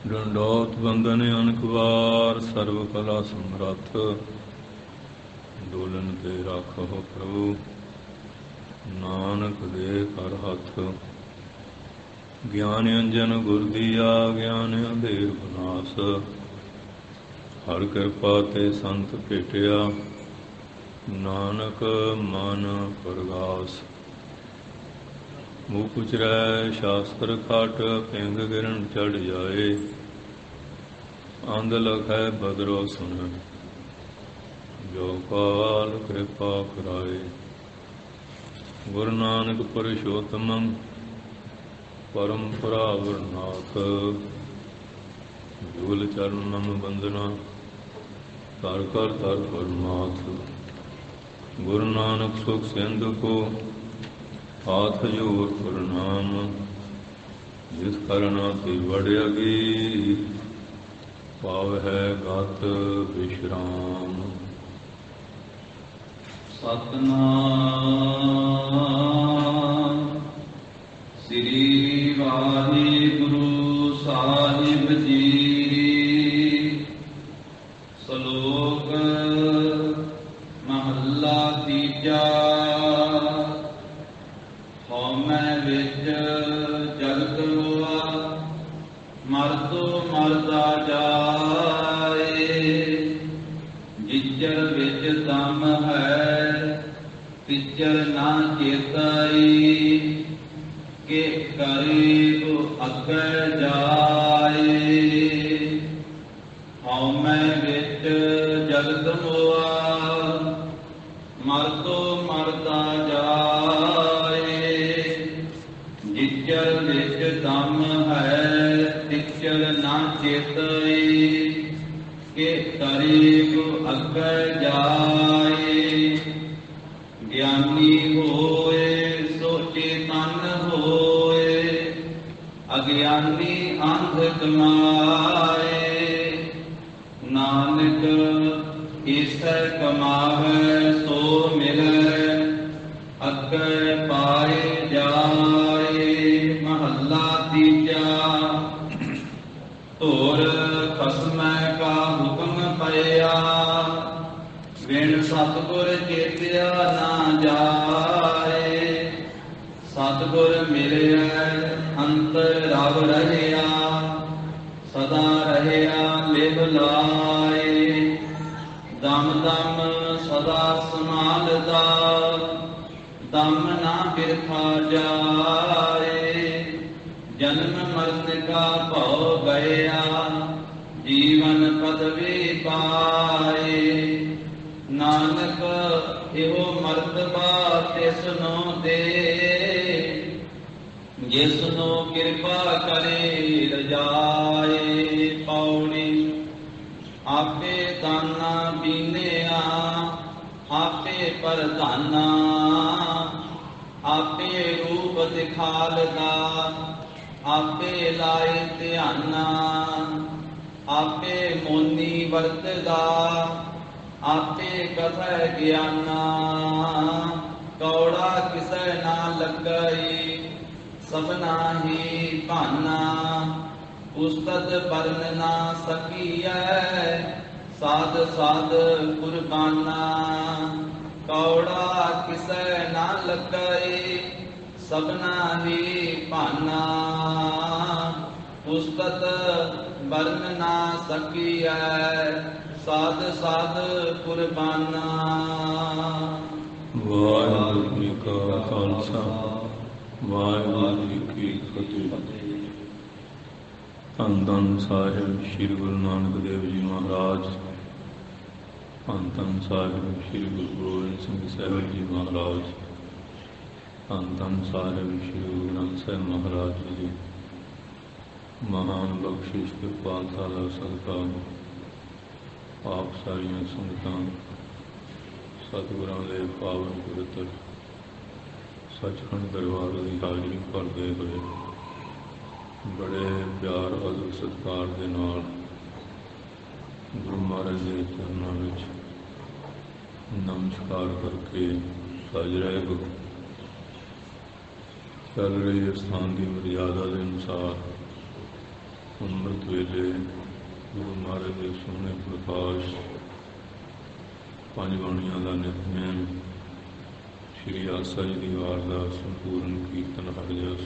ਡੰਡੋਤ ਬੰਦਨ ਅਨਕਵਾਰ ਸਰਵ ਕਲਾ ਸਮਰੱਥ। ਡੋਲਨ ਤੇ ਰਾਖੋ ਪ੍ਰਭੂ ਨਾਨਕ ਦੇ ਕਰ ਹੱਥ। ਗਿਆਨ ਅੰਜਨ ਗੁਰ ਦੀਆ ਗਿਆਨ ਅੰਧੇਰ ਬਨਾਸ। ਹਰ ਕਿਰਪਾ ਤੇ ਸੰਤ ਭੇਟਿਆ ਨਾਨਕ ਮਨ ਪਰਗਾਸ। ਮੂਹ ਕੁਚਰੈ ਸ਼ਾਸਤਰ ਖਟ ਪਿੰਗ ਗਿਰਨ ਚੜ ਜਾਏ। ਅੰਧ ਲਖੈ ਬਦਰੋ ਸੁਣ ਜੋ ਕਾਲ ਕਿਰਪਾ ਕਰਾਏ। ਗੁਰੂ ਨਾਨਕ ਪੁਰਸ਼ੋਤਮੰ ਪਰਮ ਪਰਾਵਰਨਾਥ। ਜੂਲ ਚਰਨ ਮਮ ਬੰਦਨਾ ਕਰ ਕਰ ਤਰ ਪਰਮਾਥ। ਗੁਰੂ ਨਾਨਕ ਸੁਖ ਸਿੰਧੁ ਕੋ ਹਾਥ ਜੋਰ ਪ੍ਰਣਾਮ। ਜਿਸ ਕਰਨਾ ਤੇ ਵਡਿਆਗੀ ਪਾਵਹਿ ਗਤ ਵਿਸ਼ਰਾਮ। ਸਤਨਾਮ ਸ੍ਰੀ ਵਾਹਿਗੁਰੂ ਸਾਹਿਬ ਜੀ। ਸ਼ਲੋਕ ਮਹੱਲਾ ਤੀਜਾ। ਹਉਮੈ ਵਿੱਚ ਜਗਤ ਹੋਆ ਮਰਤੋ ਮਰਦਾ ਜਾਏ। ਜਿਚਰ ਵਿੱਚ ਦਮ ਹੈ ਤਿਚਰ ਨਾ ਚੇਤਾਈ। ਕਿ ਕਰੀਬ ਅੱਗੇ ਜਾਏ। ਹਉਮੈ ਵਿੱਚ ਜਗਤ ਹੋਆ ਮਰਤੋ ਮਰਦਾ ਜਾਏ। ਜਿਚਰ ਵਿੱਚ ਦਮ ਹੈ ਤਿਚਰ ਨਾ ਚੇਤਈ। ਕਿ ਕਰੀਬ ਅੱਗੇ ਜਾਏ। ਗਿਆਨੀ ਹੋਏ ਸੋ ਚੇਤਨ ਹੋਏ। ਅਗਿਆਨੀ ਅੰਧ ਕਮਾਏ। ਨਾਨਕ ਈਸੈ ਕਮਾਵੈ ਸੋ ਮਿਲੈ। ਅੱਗੇ ਪਾਏ ਜਾਏ। ਮਹੱਲਾ ਤੀਜਾ। ਧੁਰ ਖਸਮੈ ਕਾ ਹੁਕਮ ਪਇਆ। ਬਿਨ ਸਤਿਗੁਰ ਚੇਤਿਆ ਨਾ ਜਾਏ। ਸਤਿਗੁਰ ਮਿਲਿਆ ਅੰਤਰ ਰਵ ਰਹਿਆ। ਸਦਾ ਰਹਿਆ ਲਿਵ ਲਾਏ। ਦਮ ਦਮ ਸਦਾ ਸੰਭਾਲਦਾ। ਦਮ ਨਾ ਬਿਰਥਾ ਜਾਏ। ਜਨਮ ਮਰਨ ਕਾ ਭਉ ਗਿਆ। ਜੀਵਨ ਪਦਵੀ ਪਾਏ। ਨਾਨਕ ਇਹੋ ਮਰਤਬਾ ਤਿਸਨੂੰ ਦੇ। ਜਿਸਨੂੰ ਕਿਰਪਾ ਕਰੇ ਰਜਾਏ। ਪੌੜੀ ਆਪੇ ਦਾਨਾ ਬੀਨਿਆ ਆਪੇ ਪ੍ਰਧਾਨਾ। ਆਪੇ ਰੂਪ ਦਿਖਾਲਦਾ ਆਪੇ ਲਾਏ ਧਿਆਨਾ। ਆਪੇ ਮੋਨੀ ਵਰਤਦਾ ਆਪੇ ਕਥੈ ਗਿਆਨਾ। ਕੌੜਾ ਕਿਸੈ ਨਾ ਲੱਗਈ ਸਭਨਾ ਹੀ ਭਾਨਾ। ਉਸਤਤ ਬਰਨ ਨਾ ਸਕੀਐ ਸਾਧ ਸਾਧ ਕੁਰਬਾਨਾ। ਕੌੜਾ ਕਿਸੈ ਨਾ ਲੱਗਈ ਸਭਨਾ ਹੀ ਭਾਨਾ। ਉਸਤਤ ਬਰਨ ਨਾ ਸਕੀਐ ਸਾਧ ਸਾਧ ਕੁਰਬਾਨਾ। ਵਾਹਿਗੁਰੂ ਜੀ ਕਾ ਖਾਲਸਾ ਵਾਹਿਗੁਰੂ ਜੀ ਕੀ ਫਤਿਹ। ਧੰਨ ਧੰਨ ਸਾਹਿਬ ਸ੍ਰੀ ਗੁਰੂ ਨਾਨਕ ਦੇਵ ਜੀ ਮਹਾਰਾਜ। ਧੰਨ ਧੰਨ ਸਾਹਿਬ ਸ੍ਰੀ ਗੁਰੂ ਗੋਬਿੰਦ ਸਿੰਘ ਸਾਹਿਬ ਜੀ ਮਹਾਰਾਜ। ਧੰਨ ਧੰਨ ਸਾਹਿਬ ਸ੍ਰੀ ਗੁਰੂ ਗ੍ਰੰਥ ਸਾਹਿਬ ਮਹਾਰਾਜ ਜੀ। ਮਹਾਨ ਬਖਸ਼ਿਸ਼ ਕਿਰਪਾਲਤਾ ਦਾ ਸਦਕਾ ਆਪ ਸਾਰੀਆਂ ਸੰਗਤਾਂ ਸਤਿਗੁਰਾਂ ਦੇ ਪਾਵਨ ਪਵਿੱਤਰ ਸੱਚਖੰਡ ਦਰਬਾਰ ਦੀ ਹਾਜ਼ਰੀ ਭਰਦੇ ਹੋਏ ਬੜੇ ਪਿਆਰ ਅਦਰ ਸਤਿਕਾਰ ਦੇ ਨਾਲ ਗੁਰੂ ਮਹਾਰਾਜ ਦੇ ਚਰਨਾਂ ਵਿੱਚ ਨਮਸਕਾਰ ਕਰਕੇ ਸਜ ਰਹੇ ਹੋ। ਚੱਲ ਰਹੀ ਸਥਾਨ ਦੀ ਮਰਿਆਦਾ ਦੇ ਅਨੁਸਾਰ ਅੰਮ੍ਰਿਤ ਵੇਲੇ ਗੁਰੂ ਮਹਾਰਾਜ ਦੇ ਸੋਹਣੇ ਪ੍ਰਕਾਸ਼, ਪੰਜ ਬਾਣੀਆਂ ਦਾ ਨਿਤਨੇਮ, ਸ਼੍ਰੀ ਆਸਾ ਜੀ ਦੀ ਵਾਰ ਦਾ ਸੰਪੂਰਨ ਕੀਰਤਨ ਹਰਿ ਜਸ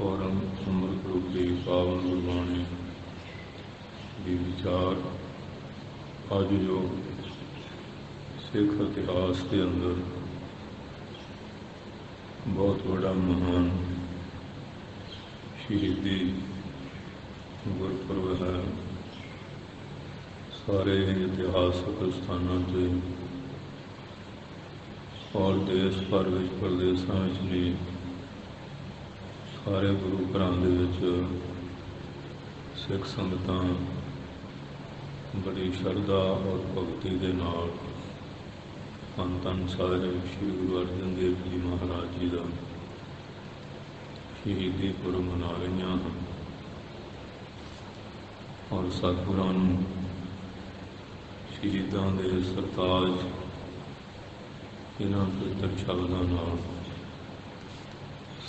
ਔਰ ਅੰਮ੍ਰਿਤ ਰੂਪ ਦੀ ਪਾਵਨ ਗੁਰਬਾਣੀ ਦੀ ਵਿਚਾਰ ਅੱਜ ਜੋ ਸਿੱਖ ਇਤਿਹਾਸ ਦੇ ਅੰਦਰ ਬਹੁਤ ਵੱਡਾ ਮਹਾਨ ਸ਼ਹੀਦੀ ਗੁਰਪੁਰਬ ਹੈ। ਸਾਰੇ ਇਤਿਹਾਸਕ ਸਥਾਨਾਂ 'ਤੇ ਔਰ ਦੇਸ਼ ਭਰ ਵਿੱਚ, ਪ੍ਰਦੇਸ਼ਾਂ ਵਿੱਚ ਵੀ ਸਾਰੇ ਗੁਰੂ ਘਰਾਂ ਦੇ ਵਿੱਚ ਸਿੱਖ ਸੰਗਤਾਂ ਬੜੀ ਸ਼ਰਧਾ ਔਰ ਭਗਤੀ ਦੇ ਨਾਲ ਧੰਨ ਧੰਨ ਸਾਹਿਬ ਸ਼੍ਰੀ ਗੁਰੂ ਅਰਜਨ ਦੇਵ ਜੀ ਮਹਾਰਾਜ ਜੀ ਦਾ ਸ਼ਹੀਦੀ ਪੁਰਬ ਮਨਾ ਰਹੀਆਂ ਹਨ ਔਰ ਸਤਿਗੁਰਾਂ ਨੂੰ ਸ਼ਹੀਦਾਂ ਦੇ ਸਰਤਾਜ ਇਹਨਾਂ ਪਵਿੱਤਰ ਸ਼ਬਦਾਂ ਨਾਲ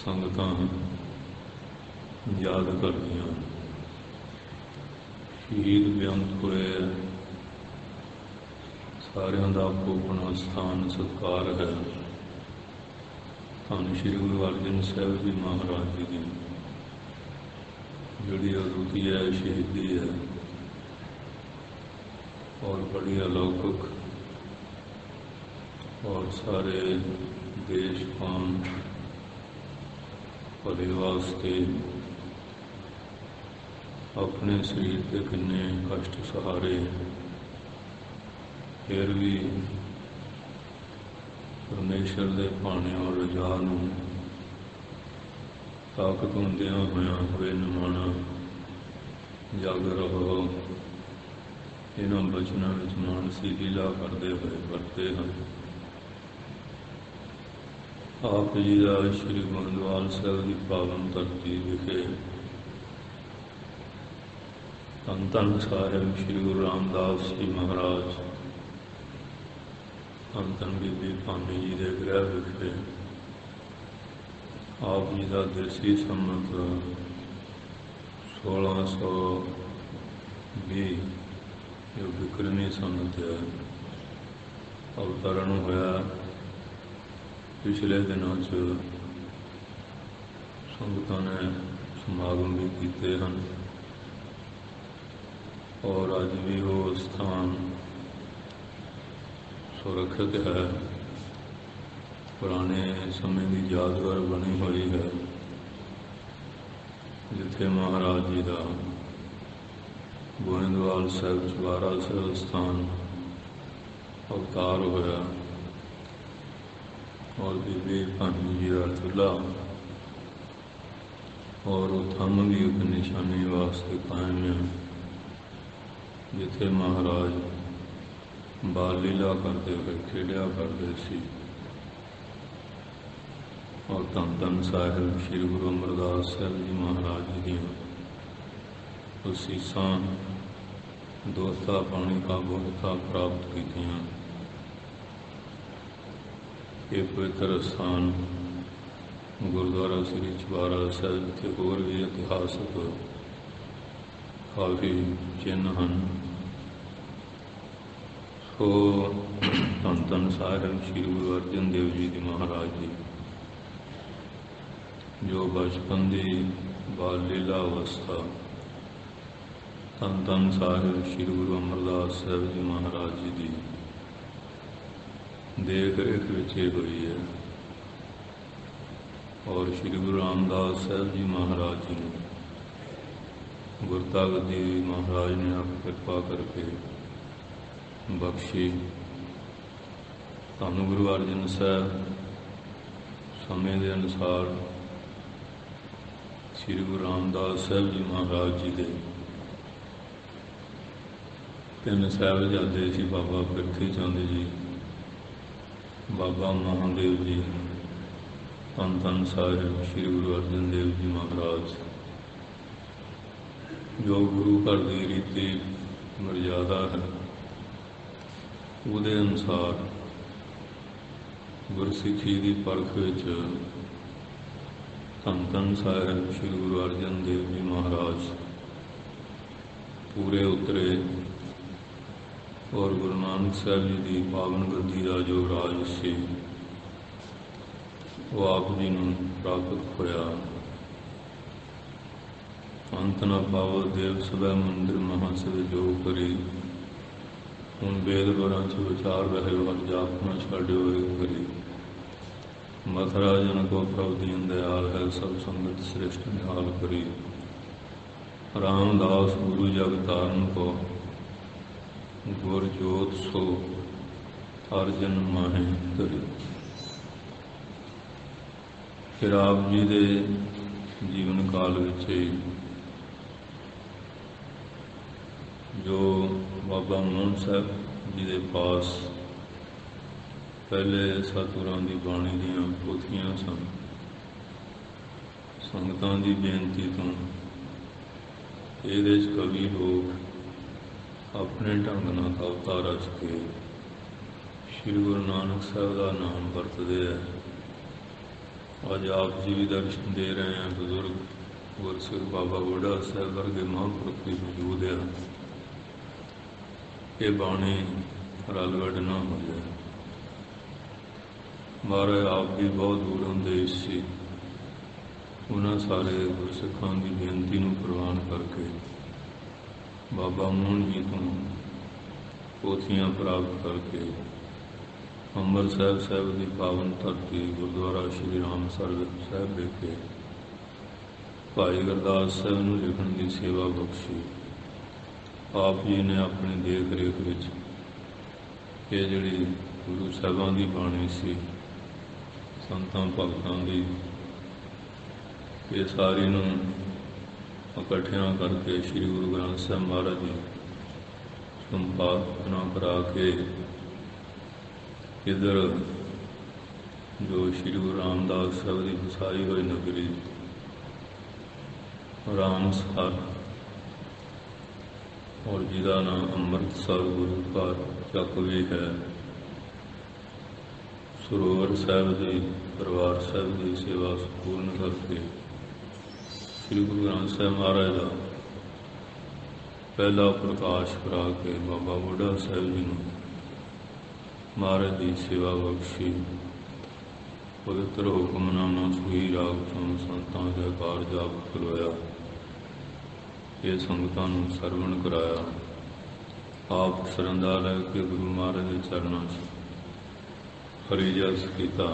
ਸੰਗਤਾਂ ਯਾਦ ਕਰਦੀਆਂ। ਸ਼ਹੀਦ ਬੇਅੰਤ ਹੋਏ, ਸਾਰਿਆਂ ਦਾ ਆਪੋ ਆਪਣਾ ਸਥਾਨ ਸਤਿਕਾਰ ਹੈ। ਧੰਨ ਸ਼੍ਰੀ ਗੁਰੂ ਅਰਜਨ ਸਾਹਿਬ ਜੀ ਮਹਾਰਾਜ ਜੀ ਦੀ ਜਿਹੜੀ ਅਦੁੱਤੀ ਹੈ, ਸ਼ਹੀਦੀ ਹੈ ਔਰ ਬੜੀ ਅਲੌਕਿਕ ਔਰ ਸਾਰੇ ਦੇਸ਼ ਕਾਮ ਭਲੇ ਵਾਸਤੇ ਆਪਣੇ ਸਰੀਰ ਦੇ ਕਿੰਨੇ ਕਸ਼ਟ ਸਹਾਰੇ ਫਿਰ ਵੀ ਪਰਮੇਸ਼ਰ ਦੇ ਭਾਣੇ ਔਰ ਰਜਾ ਨੂੰ ਤਾਕਤ ਹੁੰਦਿਆਂ ਹੋਇਆਂ ਹੋਏ ਨਿਮਾਣਾ ਜਗ ਰਹੋ, ਇਹਨਾਂ ਬਚਨਾਂ ਵਿੱਚ ਮਾਨਸੀ ਲੀਲਾ ਕਰਦੇ ਹੋਏ ਵਰਤੇ ਹਨ। ਆਪ ਜੀ ਦਾ ਸ਼੍ਰੀ ਗੋਇੰਦਵਾਲ ਸਾਹਿਬ ਦੀ ਪਾਵਨ ਧਰਤੀ ਵਿਖੇ ਧੰਨ ਧੰਨ ਸਾਹਿਬ ਸ਼੍ਰੀ ਗੁਰੂ ਰਾਮਦਾਸ ਜੀ ਮਹਾਰਾਜ, ਧੰਨ ਧੰਨ ਬੀਬੀ ਭਾਨੀ ਜੀ ਦੇ ਗ੍ਰਹਿ ਵਿਖੇ ਆਪ ਜੀ ਦਾ ਦੇਸੀ ਸੰਮਤ 1620 ਜੋ ਵਿਕਰਮੀ ਸੰਮਤ ਹੈ ਅਵਤਰਨ ਹੋਇਆ। ਪਿਛਲੇ ਦਿਨਾਂ 'ਚ ਸੰਗਤਾਂ ਨੇ ਸਮਾਗਮ ਵੀ ਕੀਤੇ ਹਨ ਔਰ ਅੱਜ ਵੀ ਉਹ ਸਥਾਨ ਸੁਰੱਖਿਅਤ ਹੈ, ਪੁਰਾਣੇ ਸਮੇਂ ਦੀ ਯਾਦਗਾਰ ਬਣੀ ਹੋਈ ਹੈ, ਜਿੱਥੇ ਮਹਾਰਾਜ ਜੀ ਦਾ ਗੋਇੰਦਵਾਲ ਸਾਹਿਬ ਚੁਬਾਰਾ ਸਾਹਿਬ ਸਥਾਨ ਅਵਤਾਰ ਹੋਇਆ ਔਰ ਬੀਬੀ ਭਾਨੀ ਜੀ ਦਾ ਚੁੱਲ੍ਹਾ ਔਰ ਉਹ ਥੰਮ ਵੀ ਇੱਕ ਨਿਸ਼ਾਨੀ ਵਾਸਤੇ ਕਾਇਮ ਹੈ, ਜਿੱਥੇ ਮਹਾਰਾਜ ਬਾਲ ਲੀਲਾ ਕਰਦੇ ਹੋਏ ਖੇਡਿਆ ਕਰਦੇ ਸੀ। ਔਰ ਧੰਨ ਧੰਨ ਸਾਹਿਬ ਸ਼੍ਰੀ ਗੁਰੂ ਅਮਰਦਾਸ ਸਾਹਿਬ ਜੀ ਮਹਾਰਾਜ ਜੀ ਦੀਆਂ ਅਸੀਸਾਂ ਦੋਸਤਾ ਪਾਣੀ ਕਾ ਬਹੁਤਾ ਪ੍ਰਾਪਤ ਕੀਤੀਆਂ। ਇਹ ਪਵਿੱਤਰ ਸਥਾਨ ਗੁਰਦੁਆਰਾ ਸ੍ਰੀ ਚੁਬਾਰਾ ਸਾਹਿਬ ਤੇ ਹੋਰ ਵੀ ਇਤਿਹਾਸਕ ਕਾਫੀ ਚਿੰਨ੍ਹ ਹਨ। ਸੋ ਧੰਨ ਧੰਨ ਸਾਹਿਬ ਸ਼੍ਰੀ ਗੁਰੂ ਅਰਜਨ ਦੇਵ ਜੀ ਦੀ ਮਹਾਰਾਜ ਜੀ ਜੋ ਬਚਪਨ ਦੀ ਬਾਲ ਲੀਲਾ ਅਵਸਥਾ ਧੰਨ ਧੰਨ ਸਾਹਿਬ ਸ਼੍ਰੀ ਗੁਰੂ ਅਮਰਦਾਸ ਸਾਹਿਬ ਜੀ ਮਹਾਰਾਜ ਜੀ ਦੀ ਦੇਖ ਰੇਖ ਵਿੱਚ ਹੋਈ ਹੈ ਔਰ ਸ਼੍ਰੀ ਗੁਰੂ ਰਾਮਦਾਸ ਸਾਹਿਬ ਜੀ ਮਹਾਰਾਜ ਜੀ ਨੂੰ ਗੁਰਤਾ ਗੱਦੀ ਮਹਾਰਾਜ ਨੇ ਆਪ ਕਿਰਪਾ ਕਰਕੇ ਬਖਸ਼ੀ। ਧੰਨ ਗੁਰੂ ਅਰਜਨ ਸਾਹਿਬ ਸਮੇਂ ਦੇ ਅਨੁਸਾਰ ਸ਼੍ਰੀ ਗੁਰੂ ਰਾਮਦਾਸ ਸਾਹਿਬ ਜੀ ਮਹਾਰਾਜ ਜੀ ਦੇ ਤਿੰਨ ਸਾਹਿਬਜ਼ਾਦੇ ਸੀ, ਬਾਬਾ ਪ੍ਰਿਥੀ ਚੰਦ ਜੀ, ਬਾਬਾ ਮਹਾਦੇਵ ਜੀ, ਧੰਨ ਧੰਨ ਸਾਹਿਬ ਸ਼੍ਰੀ ਗੁਰੂ ਅਰਜਨ ਦੇਵ ਜੀ ਮਹਾਰਾਜ। ਜੋ ਗੁਰੂ ਘਰ ਦੀ ਰੀਤੀ ਮਰਜ਼ਾਦਾ ਹੈ ਉਹਦੇ ਅਨੁਸਾਰ ਗੁਰਸਿੱਖੀ ਦੀ ਪਰਖ ਵਿੱਚ ਧੰਨ ਧੰਨ ਸਾਹਿਬ ਸ੍ਰੀ ਗੁਰੂ ਅਰਜਨ ਦੇਵ ਜੀ ਮਹਾਰਾਜ ਪੂਰੇ ਉਤਰੇ ਔਰ ਗੁਰੂ ਨਾਨਕ ਸਾਹਿਬ ਜੀ ਦੀ ਪਾਵਨ ਗੱਦੀ ਦਾ ਜੋ ਰਾਜ ਸੀ ਉਹ ਆਪ ਜੀ ਨੂੰ ਪ੍ਰਾਪਤ ਹੋਇਆ। ਅੰਤ ਨ ਪਾਵੋ ਦੇਵ ਸਭੈ ਮੰਦਿਰ ਮਹਾਂਸਿਵ ਜੋ ਕਰੀ, ਹੁਣ ਵੇਦ ਵਰਾਂ ਚ ਵਿਚਾਰ ਰਹੇ ਵਰ ਜਾਪ ਨਾ ਛੱਡਿਓ ਏਕ ਕਰੀ। ਮਥੁਰਾ ਜਨ ਕੋ ਪ੍ਰਭੁ ਦੀਨ ਦਿਆਲ ਹੈ, ਸਭ ਸੰਗਤ ਸ੍ਰਿਸ਼ਟ ਨਿਹਾਲ ਕਰੀ। ਰਾਮਦਾਸ ਗੁਰੂ ਜਗ ਤਾਰਨ ਕੋ, ਗੁਰ ਜੋਤ ਸੋ ਅਰਜਨ ਮਾਹੇ ਕਰੀ। ਫਿਰ ਆਪ ਜੀ ਦੇ ਜੀਵਨ ਕਾਲ ਵਿੱਚ ਜੋ ਬਾਬਾ ਮੋਹਨ ਸਾਹਿਬ ਜੀ ਦੇ ਪਾਸ ਪਹਿਲੇ ਸਤਿਗੁਰਾਂ ਦੀ ਬਾਣੀ ਦੀਆਂ ਪੋਥੀਆਂ ਸਨ, ਸੰਗਤਾਂ ਦੀ ਬੇਨਤੀ ਤੋਂ ਇਹਦੇ 'ਚ ਕਵੀ ਲੋਕ ਆਪਣੇ ਢੰਗ ਨਾਲ ਕਵਿਤਾ ਰਚ ਕੇ ਸ਼੍ਰੀ ਗੁਰੂ ਨਾਨਕ ਸਾਹਿਬ ਦਾ ਨਾਮ ਵਰਤਦੇ ਹੈ। ਅੱਜ ਆਪ ਜੀ ਵੀ ਦਰਸ਼ਨ ਦੇ ਰਹੇ हैं। ਬਜ਼ੁਰਗ ਗੁਰਸਿੱਖ ਬਾਬਾ ਬੁੱਢਾ ਸਾਹਿਬ ਵਰਗੇ ਮਹਾਂਪੁਰਖ ਵੀ ਮੌਜੂਦ ਆ। ਇਹ ਬਾਣੀ ਰਲਗੜ ਨਾ ਹੋ ਜਾਏ। ਮਹਾਰਾਜ ਆਪ ਵੀ ਬਹੁਤ ਦੂਰੋਂ ਦੇਸ਼ ਸੀ, ਉਹਨਾਂ ਸਾਰੇ ਗੁਰਸਿੱਖਾਂ ਦੀ ਬੇਨਤੀ ਨੂੰ ਪ੍ਰਵਾਨ ਕਰਕੇ ਬਾਬਾ ਮੋਹਨ ਜੀ ਤੋਂ ਪੋਥੀਆਂ ਪ੍ਰਾਪਤ ਕਰਕੇ ਅੰਮ੍ਰਿਤਸਰ ਸਾਹਿਬ ਦੀ ਪਾਵਨ ਧਰਤੀ ਗੁਰਦੁਆਰਾ ਸ਼੍ਰੀ ਰਾਮਸਰ ਸਾਹਿਬ ਵਿਖੇ ਭਾਈ ਗੁਰਦਾਸ ਸਾਹਿਬ ਨੂੰ ਲਿਖਣ ਦੀ ਸੇਵਾ ਬਖਸ਼ੀ। ਆਪ ਜੀ ਨੇ ਆਪਣੀ ਦੇਖ ਰੇਖ ਵਿੱਚ ਇਹ ਜਿਹੜੀ ਗੁਰੂ ਸਾਹਿਬਾਂ ਦੀ ਬਾਣੀ ਸੀ, ਸੰਤਾਂ ਭਗਤਾਂ ਦੀ, ਇਹ ਸਾਰੀ ਨੂੰ ਇਕੱਠਿਆਂ ਕਰਕੇ ਸ਼੍ਰੀ ਗੁਰੂ ਗ੍ਰੰਥ ਸਾਹਿਬ ਮਹਾਰਾਜ ਜੀ ਸੰਪਾਦਨਾ ਕਰਾ ਕੇ ਇੱਧਰ ਜੋ ਸ਼੍ਰੀ ਗੁਰੂ ਰਾਮਦਾਸ ਸਾਹਿਬ ਦੀ ਵਸਾਈ ਹੋਈ ਨਗਰੀ ਰਾਮਸਰ ਔਰ ਜਿਹਦਾ ਨਾਮ ਅੰਮ੍ਰਿਤਸਰ ਗੁਰੂ ਘਰ ਚੱਕ ਵੀ ਹੈ, ਸਰੋਵਰ ਸਾਹਿਬ ਦੀ ਦਰਬਾਰ ਸਾਹਿਬ ਦੀ ਸੇਵਾ ਸੰਪੂਰਨ ਕਰਕੇ ਸ਼੍ਰੀ ਗੁਰੂ ਗ੍ਰੰਥ ਸਾਹਿਬ ਮਹਾਰਾਜ ਦਾ ਪਹਿਲਾ ਪ੍ਰਕਾਸ਼ ਕਰਾ ਕੇ ਬਾਬਾ ਬੁੱਢਾ ਸਾਹਿਬ ਜੀ ਨੂੰ ਮਹਾਰਾਜ ਦੀ ਸੇਵਾ ਬਖਸ਼ੀ। ਪਵਿੱਤਰ ਹੁਕਮਨਾਮਾ ਸੂਈ ਰਾਗ ਤੋਂ ਸੰਤਾਂ ਦਾ ਕਾਰਜ ਆਪ ਕਰਵਾਇਆ। ਇਹ ਸੰਗਤਾਂ ਨੂੰ ਸਰਵਣ ਕਰਾਇਆ। ਆਪ ਸਰੰਦਾ ਲੈ ਕੇ ਗੁਰੂ ਮਹਾਰਾਜ ਦੇ ਚਰਨਾਂ 'ਚ ਹਰੀ ਜਸ ਕੀਤਾ।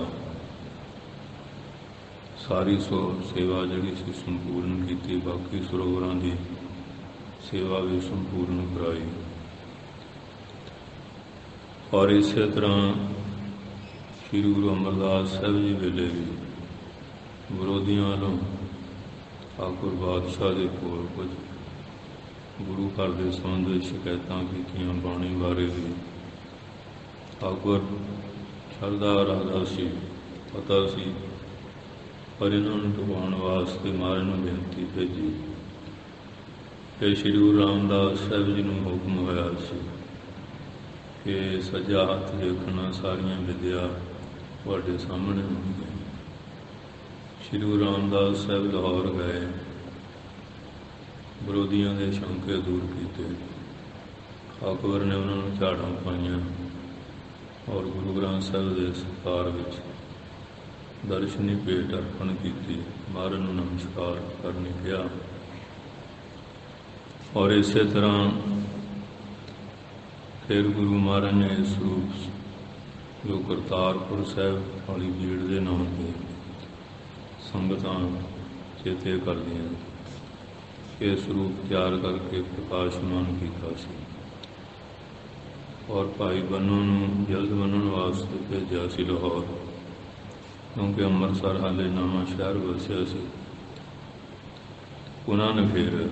ਸਾਰੀ ਸੇਵਾ ਜਿਹੜੀ ਸੀ ਸੰਪੂਰਨ ਕੀਤੀ। ਬਾਕੀ ਸਰੋਵਰਾਂ ਦੀ ਸੇਵਾ ਵੀ ਸੰਪੂਰਨ ਕਰਾਈ। ਔਰ ਇਸੇ ਤਰ੍ਹਾਂ ਸ਼੍ਰੀ ਗੁਰੂ ਅਮਰਦਾਸ ਸਾਹਿਬ ਜੀ ਵੇਲੇ ਵੀ ਵਿਰੋਧੀਆਂ ਵੱਲੋਂ ਠਾਕੁਰ ਬਾਦਸ਼ਾਹ ਦੇ ਕੋਲ ਕੁਝ ਗੁਰੂ ਘਰ ਦੇ ਸੰਬੰਧ ਵਿੱਚ ਸ਼ਿਕਾਇਤਾਂ ਕੀਤੀਆਂ। ਬਾਣੀ ਬਾਰੇ ਵੀ ਠਾਕੁਰ ਸ਼ਰਧਾ ਰੱਖਦਾ ਸੀ, ਪਤਾ ਸੀ, ਪਰ ਇਹਨਾਂ ਨੂੰ ਟਿਕਾਉਣ ਵਾਸਤੇ ਮਹਾਰਾਜ ਨੂੰ ਬੇਨਤੀ ਭੇਜੀ ਕਿ ਸ਼੍ਰੀ ਗੁਰੂ ਰਾਮਦਾਸ ਸਾਹਿਬ ਜੀ ਨੂੰ ਹੁਕਮ ਹੋਇਆ ਸੀ ਕਿ ਸੱਜਾ ਹੱਥ ਦੇਖਣਾ ਸਾਰੀਆਂ ਵਿਦਿਆ ਤੁਹਾਡੇ ਸਾਹਮਣੇ ਹੁੰਦੀਆਂ। ਸ਼੍ਰੀ ਗੁਰੂ ਰਾਮਦਾਸ ਸਾਹਿਬ ਲਾਹੌਰ ਗਏ, ਵਿਰੋਧੀਆਂ ਦੇ ਸ਼ੰਕੇ ਦੂਰ ਕੀਤੇ। ਅਕਬਰ ਨੇ ਉਹਨਾਂ ਨੂੰ ਝਾੜਾਂ ਪਾਈਆਂ ਔਰ ਗੁਰੂ ਗ੍ਰੰਥ ਸਾਹਿਬ ਦੇ ਸਤਿਕਾਰ ਵਿੱਚ ਦਰਸ਼ਨੀ ਭੇਟ ਅਰਪਣ ਕੀਤੀ। ਮਹਾਰਾਜ ਨੂੰ ਨਮਸਕਾਰ ਕਰਨੀ ਕਿਹਾ। ਔਰ ਇਸੇ ਤਰ੍ਹਾਂ ਫਿਰ ਗੁਰੂ ਮਹਾਰਾਜ ਨੇ ਇਸ ਰੂਪ ਜੋ ਕਰਤਾਰਪੁਰ ਸਾਹਿਬ ਵਾਲੀ ਭੀੜ ਦੇ ਨਾਮ 'ਤੇ ਸੰਗਤਾਂ ਚੇਤੇ ਕਰਦੀਆਂ ਇਸ ਰੂਪ ਤਿਆਰ ਕਰਕੇ ਪ੍ਰਕਾਸ਼ਮਾਨ ਕੀਤਾ ਸੀ। ਔਰ ਭਾਈ ਬੰਨੂ ਨੂੰ ਜਲਦ ਮੰਨਣ ਵਾਸਤੇ ਭੇਜਿਆ ਸੀ ਲਾਹੌਰ, ਕਿਉਂਕਿ ਅੰਮ੍ਰਿਤਸਰ ਹਾਲੇ ਨਵਾਂ ਸ਼ਹਿਰ ਵਸਿਆ ਸੀ। ਉਹਨਾਂ ਨੇ ਫਿਰ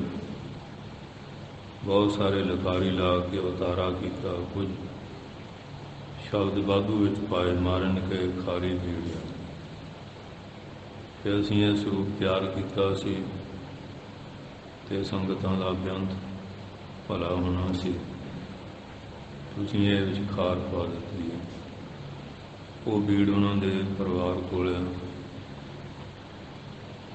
ਬਹੁਤ ਸਾਰੇ ਲਿਖਾਰੀ ਲਾ ਕੇ ਅਵਤਾਰਾ ਕੀਤਾ। ਕੁਝ ਸ਼ਬਦ ਵਾਧੂ ਵਿੱਚ ਪਾਏ, ਮਾਰਨ ਕੇ ਖਾਰੀ ਭੀੜਿਆ। ਫਿਰ ਅਸੀਂ ਇਹ ਸਰੂਪ ਤਿਆਰ ਕੀਤਾ ਸੀ ਅਤੇ ਸੰਗਤਾਂ ਦਾ ਬੇਅੰਤ ਭਲਾ ਹੋਣਾ ਸੀ। ਤੁਸੀਂ ਇਹ ਵਿੱਚ ਖਾਰ ਪਾ ਦਿੱਤੀ ਹੈ। ਉਹ ਭੀੜ ਉਹਨਾਂ ਦੇ ਪਰਿਵਾਰ ਕੋਲ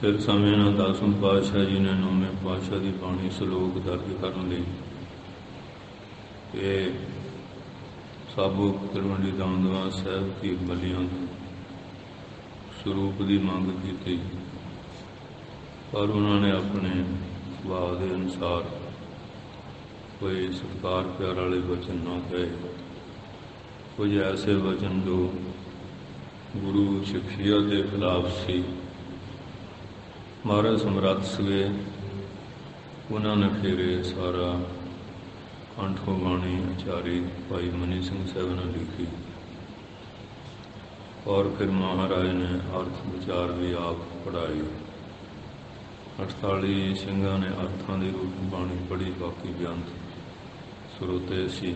फिर समय ਨਾਲ 10ਵੇਂ ਪਾਤਸ਼ਾਹ ਜੀ ਨੇ 9ਵੇਂ ਪਾਤਸ਼ਾਹ ਦੀ ਬਾਣੀ ਸ਼ਲੋਕ ਦਰਜ ਕਰਨ ਲਈ ਇਹ ਸਾਬੋ ਤਲਵੰਡੀ ਦਮਦਮਾ ਸਾਹਿਬ ਦੀ ਬਲੀਆਂ ਸਰੂਪ ਦੀ ਮੰਗ ਕੀਤੀ, ਪਰ ਉਹਨਾਂ ਨੇ ਆਪਣੇ ਸੁਭਾਅ ਦੇ ਅਨੁਸਾਰ ਕੋਈ ਸਤਿਕਾਰ ਪਿਆਰ ਵਾਲੇ ਵਚਨ ਨਾ ਕਹੇ। ਕੁਝ ਐਸੇ ਵਚਨ ਜੋ ਗੁਰੂ ਸ਼ਖਸੀਅਤ ਦੇ ਖਿਲਾਫ ਸੀ। ਮਹਾਰਾਜ ਸਮਰੱਥ ਸੀਗੇ, ਉਹਨਾਂ ਨੇ ਫਿਰ ਇਹ ਸਾਰਾ ਕੰਠੋਂ ਬਾਣੀ ਆਚਾਰੀ ਭਾਈ ਮਨੀ ਸਿੰਘ ਸਾਹਿਬ ਨੇ ਲਿਖੀ, और फिर महाराज ने अर्थ विचार भी आप पढ़ाए। 48 ਸਿੰਘਾਂ ने अर्थां ਦੀ रूप बाणी पढ़ी, बाकी बेअंत ਸਰੋਤੇ ਸੀ।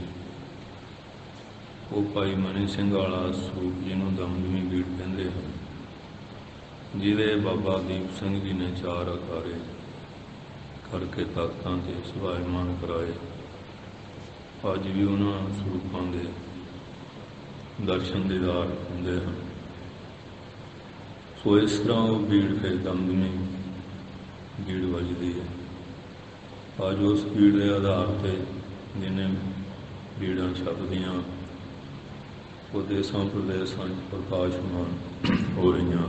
ਉਹ ਭਾਈ ਮਨੀ ਸਿੰਘ ਵਾਲਾ ਸਰੂਪ ਜਿਹਨੂੰ ਦਮਦਮੀ ਬੀੜ ਕਹਿੰਦੇ ਹਨ, ਜਿਹਦੇ ਬਾਬਾ ਦੀਪ ਸਿੰਘ ਜੀ ਨੇ 4 ਅਖਾੜੇ ਕਰਕੇ ਤਖਤਾਂ 'ਤੇ ਸੁਭਾਇਮਾਨ ਕਰਾਏ। ਅੱਜ ਵੀ ਉਹਨਾਂ ਸਰੂਪਾਂ ਦੇ ਦਰਸ਼ਨ ਦੀਦਾਰ ਹੁੰਦੇ ਹਨ। ਸੋ ਇਸ ਤਰ੍ਹਾਂ ਉਹ ਬੀੜ ਫਿਰ ਦਮਦਮੀ ਬੀੜ ਵੱਜਦੀ ਹੈ। ਅੱਜ ਉਸ ਬੀੜ ਦੇ ਆਧਾਰ 'ਤੇ ਜਿੰਨੇ ਬੀੜਾਂ ਛਪਦੀਆਂ ਉਹ ਦੇਸਾਂ ਪ੍ਰਦੇਸਾਂ 'ਚ ਪ੍ਰਕਾਸ਼ਮਾਨ ਹੋ ਰਹੀਆਂ।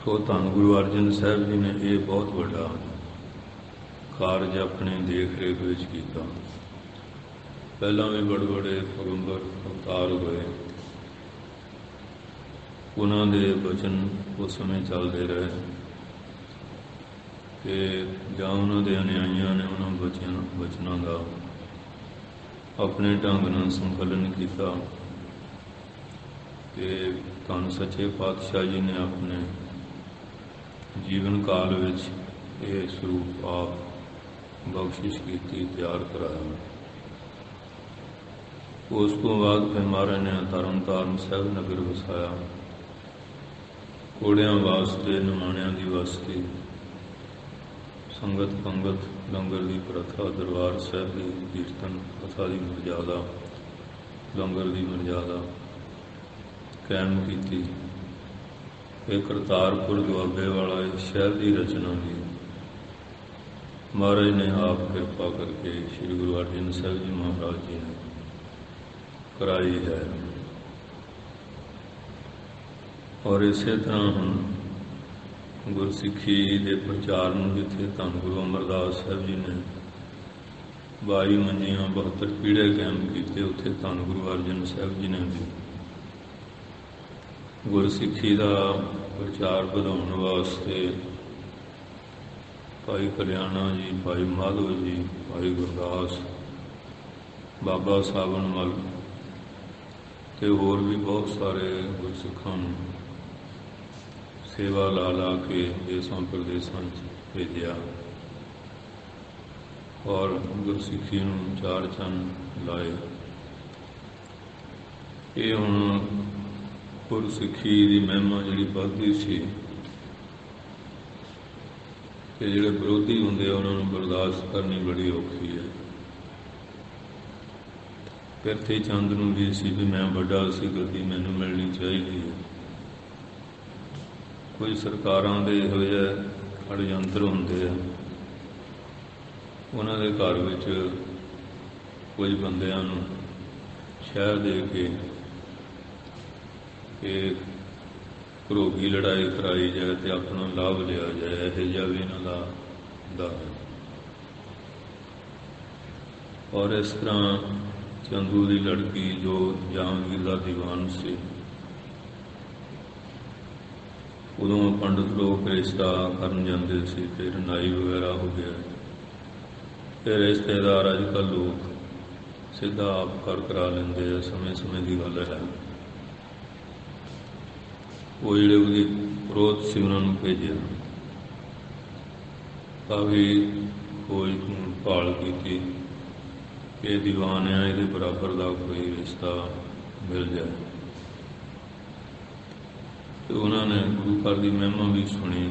ਸੋ ਧੰਨ ਗੁਰੂ ਅਰਜਨ ਸਾਹਿਬ ਜੀ ਨੇ ਇਹ ਬਹੁਤ ਵੱਡਾ ਕਾਰਜ ਆਪਣੇ ਦੇਖ ਰੇਖ ਵਿੱਚ ਕੀਤਾ। ਪਹਿਲਾਂ ਵੀ ਬੜੇ ਬੜੇ ਪੈਗੰਬਰ ਅਵਤਾਰ ਹੋਏ, ਉਹਨਾਂ ਦੇ ਬਚਨ ਉਸ ਸਮੇਂ ਚੱਲਦੇ ਰਹੇ ਕਿ ਜਾਂ ਉਹਨਾਂ ਦੇ ਅਨੁਯਾਈਆਂ ਨੇ ਉਹਨਾਂ ਬਚਨਾਂ ਦਾ ਆਪਣੇ ਢੰਗ ਨਾਲ ਸੰਕਲਨ ਕੀਤਾ ਕਿ ਧੰਨ ਸੱਚੇ ਪਾਤਸ਼ਾਹ ਜੀ ਨੇ ਆਪਣੇ ਜੀਵਨ ਕਾਲ ਵਿੱਚ ਇਹ ਸਰੂਪ ਆਪ ਬਖਸ਼ਿਸ਼ ਕੀਤੀ, ਤਿਆਰ ਕਰਾਇਆ। ਉਸ ਤੋਂ ਬਾਅਦ ਫਿਰ ਮਹਾਰਾਜ ਨੇ ਤਰਨਤਾਰਨ ਸਾਹਿਬ ਨਗਰ ਵਸਾਇਆ। ਘੋੜਿਆਂ ਵਾਸਤੇ, ਨਿਮਾਣਿਆਂ ਦੀ ਵਸਤੀ, ਸੰਗਤ ਪੰਗਤ, ਲੰਗਰ ਦੀ ਪ੍ਰਥਾ, ਦਰਬਾਰ ਸਾਹਿਬ ਦੀ ਕੀਰਤਨ ਕਥਾ ਦੀ ਮਰਜ਼ਾਦਾ, ਲੰਗਰ ਦੀ ਮਰਜ਼ਾਦਾ ਕਾਇਮ ਕੀਤੀ। ਇਹ ਕਰਤਾਰਪੁਰ ਦੁਆਬੇ ਵਾਲਾ ਇਸ ਸ਼ਹਿਰ ਦੀ ਰਚਨਾ ਦੀ ਮਹਾਰਾਜ ਨੇ ਆਪ ਕਿਰਪਾ ਕਰਕੇ ਸ੍ਰੀ ਗੁਰੂ ਅਰਜਨ ਸਾਹਿਬ ਜੀ ਮਹਾਰਾਜ ਜੀ ਨੇ ਕਰਾਈ ਹੈ। ਔਰ ਇਸੇ ਤਰ੍ਹਾਂ ਹੁਣ ਗੁਰਸਿੱਖੀ ਦੇ ਪ੍ਰਚਾਰ ਨੂੰ ਜਿੱਥੇ ਧੰਨ ਗੁਰੂ ਅਮਰਦਾਸ ਸਾਹਿਬ ਜੀ ਨੇ 22 ਮੰਜੀਆਂ 72 ਪੀੜੇ ਕਾਇਮ ਕੀਤੇ, ਉੱਥੇ ਧੰਨ ਗੁਰੂ ਅਰਜਨ ਸਾਹਿਬ ਜੀ ਨੇ ਵੀ ਗੁਰਸਿੱਖੀ ਦਾ ਪ੍ਰਚਾਰ ਵਧਾਉਣ ਵਾਸਤੇ ਭਾਈ ਕਲਿਆਣਾ ਜੀ, ਭਾਈ ਮਾਧੋ ਜੀ, ਭਾਈ ਗੁਰਦਾਸ, ਬਾਬਾ ਸਾਵਣ ਮਲ ਤੇ ਹੋਰ ਵੀ ਬਹੁਤ ਸਾਰੇ ਗੁਰਸਿੱਖਾਂ ਨੂੰ ਸੇਵਾ ਲਾ ਲਾ ਕੇ ਦੇਸਾਂ ਪ੍ਰਦੇਸਾਂ 'ਚ ਭੇਜਿਆ ਔਰ ਗੁਰਸਿੱਖੀ ਨੂੰ 4 ਚੰਨ ਲਾਏ। ਇਹ ਹੁਣ ਗੁਰਸਿੱਖੀ ਦੀ ਮਹਿਮਾ ਜਿਹੜੀ ਵੱਧਦੀ ਸੀ ਕਿ ਜਿਹੜੇ ਵਿਰੋਧੀ ਹੁੰਦੇ ਆ ਉਹਨਾਂ ਨੂੰ ਬਰਦਾਸ਼ਤ ਕਰਨੀ ਬੜੀ ਔਖੀ ਹੈ। ਪਿਰਥੀ ਚੰਦ ਨੂੰ ਵੀ ਸੀ ਵੀ ਮੈਂ ਵੱਡਾ ਸੀ, ਗੱਦੀ ਮੈਨੂੰ ਮਿਲਣੀ ਚਾਹੀਦੀ ਹੈ। ਕੋਈ ਸਰਕਾਰਾਂ ਦੇ ਇਹੋ ਜਿਹੇ ષੜਯੰਤਰ ਹੁੰਦੇ ਆ, ਉਹਨਾਂ ਦੇ ਘਰ ਵਿੱਚ ਕੁਝ ਬੰਦਿਆਂ ਨੂੰ ਸ਼ਹਿਰ ਦੇ ਕੇ ਕਿ ਘਰੋਗੀ ਲੜਾਈ ਕਰਾਈ ਜਾਏ ਅਤੇ ਆਪਣਾ ਲਾਭ ਲਿਆ ਜਾਏ, ਇਹੋ ਜਿਹਾ ਵੀ ਇਹਨਾਂ ਦਾ ਹੁੰਦਾ ਹੈ। ਔਰ ਇਸ ਤਰ੍ਹਾਂ ਚੰਦੂ ਦੀ ਲੜਕੀ ਜੋ ਜਹਾਂਗੀਰ ਦਾ ਦੀਵਾਨ ਸੀ, ਉਦੋਂ ਪੰਡਤ ਲੋਕ ਰਿਸ਼ਤਾ ਕਰਨ ਜਾਂਦੇ ਸੀ, ਫਿਰ ਨਾਈ ਵਗੈਰਾ ਹੋ ਗਿਆ। ਫਿਰ ਰਿਸ਼ਤੇਦਾਰ ਅੱਜ ਕੱਲ੍ਹ ਲੋਕ ਸਿੱਧਾ ਆਪ ਕਰਾ ਲੈਂਦੇ ਆ, ਸਮੇਂ ਸਮੇਂ ਦੀ ਗੱਲ ਹੈ। ਉਹ ਜਿਹੜੇ ਉਹਦੀ ਵਿਰੋਧ ਸੀ ਉਹਨਾਂ ਨੂੰ ਭੇਜਿਆ, ਕਾਫੀ ਖੋਜ ਭਾਲ ਕੀਤੀ ਕਿ ਇਹ ਦੀਵਾਨ ਆ, ਇਹਦੇ ਬਰਾਬਰ ਦਾ ਕੋਈ ਰਿਸ਼ਤਾ ਮਿਲ ਜਾਏ। ਤੇ ਉਹਨਾਂ ਨੇ ਗੁਰੂ ਘਰ ਦੀ ਮਹਿਮਾ ਵੀ ਸੁਣੀ।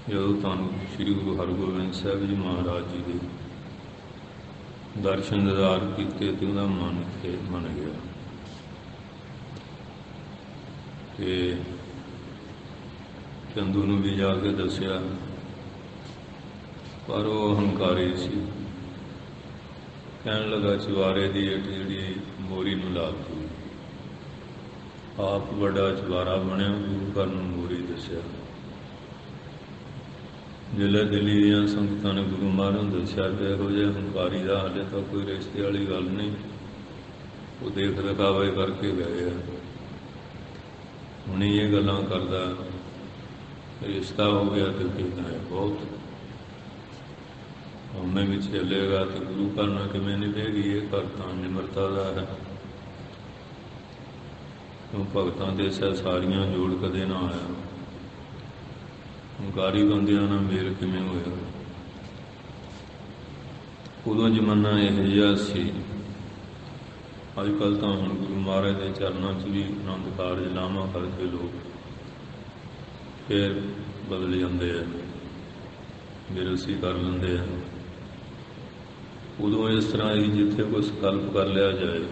ਜਦੋਂ ਤੁਹਾਨੂੰ ਸ੍ਰੀ ਗੁਰੂ ਹਰਗੋਬਿੰਦ ਸਾਹਿਬ ਜੀ ਮਹਾਰਾਜ ਜੀ ਦੇ ਦਰਸ਼ਨ ਦੀਦਾਰ ਕੀਤੇ ਤੇ ਉਹਦਾ ਮਨ ਇੱਥੇ ਮੰਨ ਗਿਆ। ਤੇ ਚੰਦੂ ਨੂੰ ਵੀ ਜਾ ਕੇ ਦੱਸਿਆ, ਪਰ ਉਹ ਹੰਕਾਰੀ ਸੀ। ਕਹਿਣ ਲੱਗਾ ਚੁਬਾਰੇ ਦੀ ਹੇਠ ਜਿਹੜੀ ਮੋਰੀ ਨੂੰ ਲਾ ਦਿੱਤੀ। ਆਪ ਵੱਡਾ ਚੁਬਾਰਾ ਬਣਿਆ, ਗੁਰੂ ਘਰ ਨੂੰ ਮੋਰੀ ਦੱਸਿਆ। ਜ਼ਿਲ੍ਹੇ ਦਿੱਲੀ ਦੀਆਂ ਸੰਗਤਾਂ ਨੇ ਗੁਰੂ ਮਹਾਰਾਜ ਨੂੰ ਦੱਸਿਆ ਕਿ ਇਹੋ ਜਿਹੇ ਹੰਕਾਰੀ ਦਾ ਹਾਲੇ ਤਾਂ ਕੋਈ ਰਿਸ਼ਤੇ ਵਾਲੀ ਗੱਲ ਨਹੀਂ, ਉਹ ਦੇਖ ਦਿਖਾਵੇ ਕਰਕੇ ਗਏ ਆ। ਹੁਣ ਇਹ ਗੱਲਾਂ ਕਰਦਾ, ਰਿਸ਼ਤਾ ਹੋ ਗਿਆ ਤੇ ਕਹਿੰਦਾ ਹੈ ਬਹੁਤ ਹਉਮੈ ਵਿੱਚ ਚੱਲੇਗਾ ਤੇ ਗੁਰੂ ਘਰ ਨਾਲ ਕਿਵੇਂ ਨਿਭੇਗੀ। ਇਹ ਘਰ ਤਾਂ ਨਿਮਰਤਾ ਦਾ ਹੈ, ਕਿਉਂ ਭਗਤਾਂ ਦੇ ਸਾਰੀਆਂ ਜੋੜ ਕਦੇ ਨਾ ਆਇਆ। ਹੰਕਾਰੀ ਬੰਦਿਆਂ ਨਾਲ ਮੇਲ ਕਿਵੇਂ ਹੋਇਆ। ਉਦੋਂ ਜ਼ਮਾਨਾ ਇਹੋ ਜਿਹਾ ਸੀ। ਅੱਜ ਕੱਲ੍ਹ ਤਾਂ ਹੁਣ ਗੁਰੂ ਮਹਾਰਾਜ ਦੇ ਚਰਨਾਂ 'ਚ ਵੀ ਆਨੰਦ ਕਾਰਜ ਲਾਵਾਂ ਕਰਕੇ ਲੋਕ ਫਿਰ ਬਦਲ ਜਾਂਦੇ ਆ, ਬੇਰੁਸੀ ਕਰ ਲੈਂਦੇ ਆ। ਉਦੋਂ ਇਸ ਤਰ੍ਹਾਂ ਹੀ ਜਿੱਥੇ ਕੋਈ ਸੰਕਲਪ ਕਰ ਲਿਆ ਜਾਏ,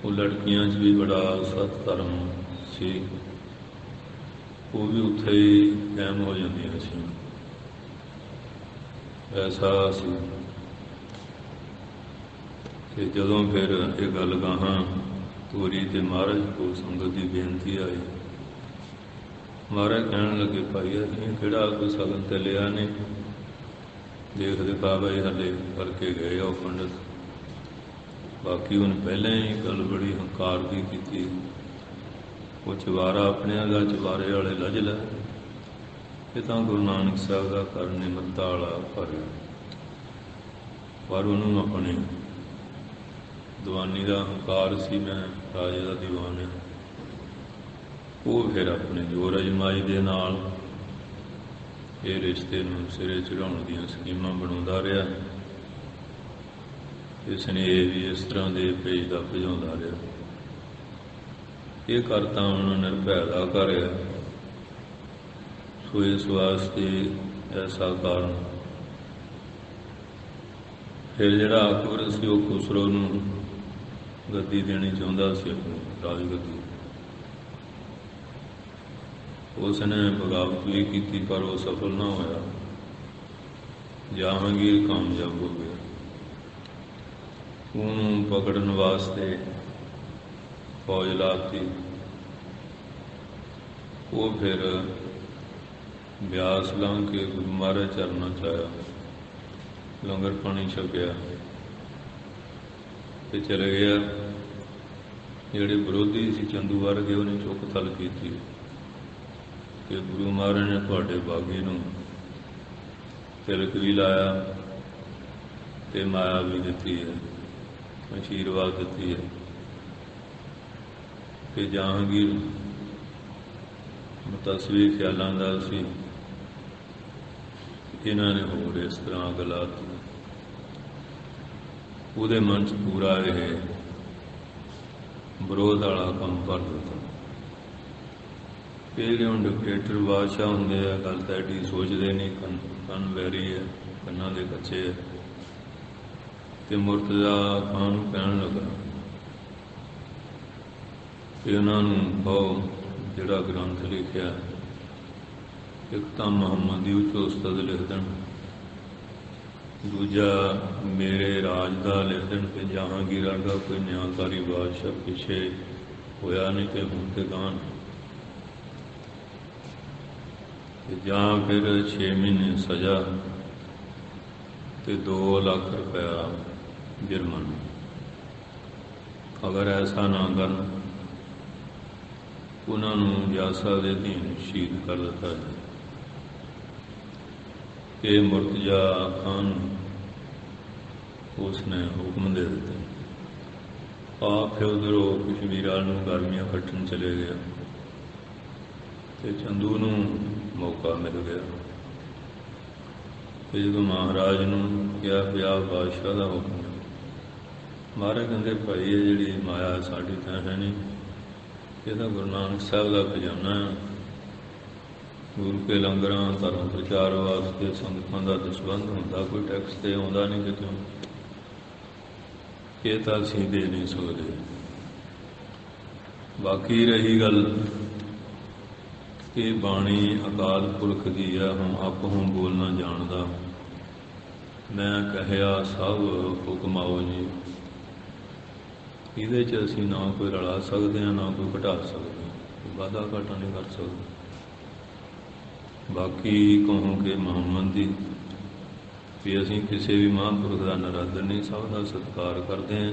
ਉਹ ਲੜਕੀਆਂ 'ਚ ਵੀ ਬੜਾ ਸਤ ਧਰਮ ਸੀ, ਉਹ ਵੀ ਉੱਥੇ ਹੀ ਕਾਇਮ ਹੋ ਜਾਂਦੀਆਂ ਸੀ। ਐਸਾ ਸੀ ਕਿ ਜਦੋਂ ਫਿਰ ਇਹ ਗੱਲ ਗਾਹਾਂ ਤੋਰੀ ਤੇ ਮਹਾਰਾਜ ਕੋਲ ਸੰਗਤ ਦੀ ਬੇਨਤੀ ਆਈ। ਮਹਾਰਾਜ ਕਹਿਣ ਲੱਗੇ, ਭਾਈ ਅਸੀਂ ਕਿਹੜਾ ਕੋਈ ਸਗਨ ਤੇ ਲਿਆ ਨਹੀਂ, ਦੇਖ ਦਿਖਾਵਾ ਹੀ ਹਾਲੇ ਕਰਕੇ ਗਏ ਆ ਉਹ ਪੰਡਤ। ਬਾਕੀ ਉਹਨੇ ਪਹਿਲਾਂ ਹੀ ਗੱਲ ਬੜੀ ਹੰਕਾਰ ਦੀ ਕੀਤੀ। ਉਹ ਚੁਬਾਰਾ ਆਪਣਿਆਂ ਦਾ, ਚੁਬਾਰੇ ਵਾਲੇ ਲੱਜ ਲੈ। ਇਹ ਤਾਂ ਗੁਰੂ ਨਾਨਕ ਸਾਹਿਬ ਦਾ ਘਰ ਨਿਮਰਤਾ ਵਾਲਾ ਘਰ ਹੈ, ਪਰ ਉਹਨੂੰ ਆਪਣੇ ਦੀਵਾਨੀ ਦਾ ਹੰਕਾਰ ਸੀ, ਮੈਂ ਰਾਜੇ ਦਾ ਦੀਵਾਨ ਹਾਂ। ਉਹ ਫਿਰ ਆਪਣੇ ਜੋਰ ਅਜਮਾਈ ਦੇ ਨਾਲ ਇਹ ਰਿਸ਼ਤੇ ਨੂੰ ਸਿਰੇ ਚੜਾਉਣ ਦੀਆਂ ਸਕੀਮਾਂ ਬਣਾਉਂਦਾ ਰਿਹਾ। ਇਸ ਨੇ ਇਹ ਵੀ ਇਸ ਤਰ੍ਹਾਂ ਦੇ ਭੇਜਦਾ ਭਜਾਉਂਦਾ ਰਿਹਾ। ਇਹ ਘਰ ਤਾਂ ਹੁਣ ਨਿਰਭੈ ਦਾ ਘਰ ਹੈ। ਸੋ ਇਸ ਵਾਸਤੇ ਐਸਾ ਕਾਰਨ ਫਿਰ ਜਿਹੜਾ ਅਕਬਰ ਸੀ ਉਹ ਖੁਸਰੋ ਨੂੰ ਗੱਦੀ ਦੇਣੀ ਚਾਹੁੰਦਾ ਸੀ, ਆਪਣੀ ਰਾਜ ਗੱਦੀ। ਉਸ ਨੇ ਬਗਾਵਤ ਵੀ ਕੀਤੀ, ਪਰ ਉਹ ਸਫਲ ਨਾ ਹੋਇਆ। ਜਹਾਂਗੀਰ ਕਾਮਯਾਬ ਹੋ ਗਿਆ। ਉਹਨੂੰ ਪਕੜਨ ਵਾਸਤੇ ਫੌਜ ਲਾਤੀ। ਉਹ ਫਿਰ ਬਿਆਸ ਲੰਘ ਕੇ ਗੁਰੂ ਮਹਾਰਾਜ ਚਰਨਾਂ 'ਚ ਆਇਆ, ਲੰਗਰ ਪਾਣੀ ਛਕਿਆ ਤੇ ਚਲੇ ਗਿਆ। ਜਿਹੜੇ ਵਿਰੋਧੀ ਸੀ ਚੰਦੂ ਵਰਗੇ, ਉਹਨੇ ਚੁੱਕ ਥਲ ਕੀਤੀ ਕਿ ਗੁਰੂ ਮਹਾਰਾਜ ਨੇ ਤੁਹਾਡੇ ਬਾਗੀ ਨੂੰ ਤਿਲਕ ਵੀ ਲਾਇਆ ਤੇ ਮਾਇਆ ਵੀ ਦਿੱਤੀ ਹੈ, ਆਸ਼ੀਰਵਾਦ ਦਿੱਤੀ ਹੈ। ਕਿ ਜਹਾਂਗੀਰ ਮੁਤਸਵੀ ਖਿਆਲਾਂ ਦਾ ਸੀ। ਇਹਨਾਂ ਨੇ ਹੋਰ ਇਸ ਤਰ੍ਹਾਂ ਅੱਗ ਲਾ ਦਿੱਤੀ। ਉਹਦੇ ਮਨ 'ਚ ਪੂਰਾ ਇਹ ਵਿਰੋਧ ਵਾਲਾ ਕੰਮ ਕਰ ਦਿੱਤਾ। ਇਹ ਜਿਹੜੇ ਹੁਣ ਡਿਕਟੇਟਰ ਬਾਦਸ਼ਾਹ ਹੁੰਦੇ ਆ, ਗੱਲ ਤਾਂ ਐਡੀ ਸੋਚਦੇ ਨਹੀਂ, ਕੰਨ ਵੈਰੀ ਹੈ, ਕੰਨਾਂ ਦੇ ਕੱਚੇ ਹੈ। ਅਤੇ ਮੁਰਤਜ਼ਾ ਖਾਨ ਨੂੰ ਕਹਿਣ ਲੱਗਾ ਕਿ ਉਹਨਾਂ ਨੂੰ ਕਹੋ ਜਿਹੜਾ ਗ੍ਰੰਥ ਲਿਖਿਆ, ਇੱਕ ਤਾਂ ਮੁਹੰਮਦ ਦੀ ਉੱਚ ਉਸਤਤ ਲਿਖ ਦੇਣ, ਦੂਜਾ ਮੇਰੇ ਰਾਜ ਦਾ ਲਿਖ ਦੇਣ ਕਿ ਜਹਾਂਗੀਰ ਵਰਗਾ ਕੋਈ ਨਿਆਂਕਾਰੀ ਬਾਦਸ਼ਾਹ ਪਿੱਛੇ ਹੋਇਆ ਨਹੀਂ ਤੇ ਹੁਣ ਤੇ ਗਾਨ, ਜਾਂ ਫਿਰ 6 ਮਹੀਨੇ ਸਜ਼ਾ ਤੇ 2 ਲੱਖ ਰੁਪਇਆ ਜੁਰਮਾਨਾ। ਅਗਰ ਐਸਾ ਨਾ ਕਰਨ, ਉਹਨਾਂ ਨੂੰ ਜਾਸਾ ਦੇ ਅਧੀਨ ਸ਼ਹੀਦ ਕਰ ਦਿੱਤਾ ਹੈ। ਇਹ ਮੁਰਤਜ਼ਾ ਖਾਨ ਉਸ ਨੇ ਹੁਕਮ ਦੇ ਦਿੱਤੇ। ਆਪ ਫਿਰ ਉੱਧਰੋਂ ਕਸ਼ਮੀਰਾਂ ਨੂੰ ਗਰਮੀਆਂ ਕੱਟਣ ਚਲੇ ਗਿਆ ਤੇ ਚੰਦੂ ਨੂੰ ਮੌਕਾ ਮਿਲ ਗਿਆ। ਤੇ ਜਦੋਂ ਮਹਾਰਾਜ ਨੂੰ ਕਿਹਾ ਪਿਆ ਬਾਦਸ਼ਾਹ ਦਾ ਹੁਕਮ, ਮਹਾਰਾਜ ਕਹਿੰਦੇ ਭਾਈ ਇਹ ਜਿਹੜੀ ਮਾਇਆ ਸਾਡੀ ਤਾਂ ਹੈ ਨਹੀਂ, ਇਹ ਤਾਂ ਗੁਰੂ ਨਾਨਕ ਸਾਹਿਬ ਦਾ ਖਜ਼ਾਨਾ ਹੈ। ਗੁਰੂ ਕੇ ਲੰਗਰਾਂ, ਧਰਮ ਪ੍ਰਚਾਰ ਵਾਸਤੇ ਸੰਗਤਾਂ ਦਾ ਦਸਵੰਧ ਹੁੰਦਾ, ਕੋਈ ਟੈਕਸ ਤੇ ਆਉਂਦਾ ਨਹੀਂ ਕਿਤੋਂ। ਇਹ ਤਾਂ ਅਸੀਂ ਦੇ ਨਹੀਂ ਸਕਦੇ। ਬਾਕੀ ਰਹੀ ਗੱਲ ਇਹ ਬਾਣੀ ਅਕਾਲ ਪੁਰਖ ਦੀ ਹੈ, ਹਮ ਆਪਹੁ ਬੋਲਣਾ ਜਾਣਦਾ। ਮੈਂ ਕਹਿਆ ਸਭ ਹੁਕਮਾਓ ਜੀ। ਇਹਦੇ 'ਚ ਅਸੀਂ ਨਾ ਕੋਈ ਰਲਾ ਸਕਦੇ ਹਾਂ, ਨਾ ਕੋਈ ਘਟਾ ਸਕਦੇ ਹਾਂ, ਵਾਧਾ ਘਾਟਾ ਨਹੀਂ ਕਰ ਸਕਦੇ। ਬਾਕੀ ਕਹੋਗੇ ਮੁਹੰਮਦ ਦੀ ਵੀ ਅਸੀਂ ਕਿਸੇ ਵੀ ਮਹਾਂਪੁਰਖ ਦਾ ਨਰਾਦਰ ਨਹੀਂ, ਸਭ ਦਾ ਸਤਿਕਾਰ ਕਰਦੇ ਹਾਂ,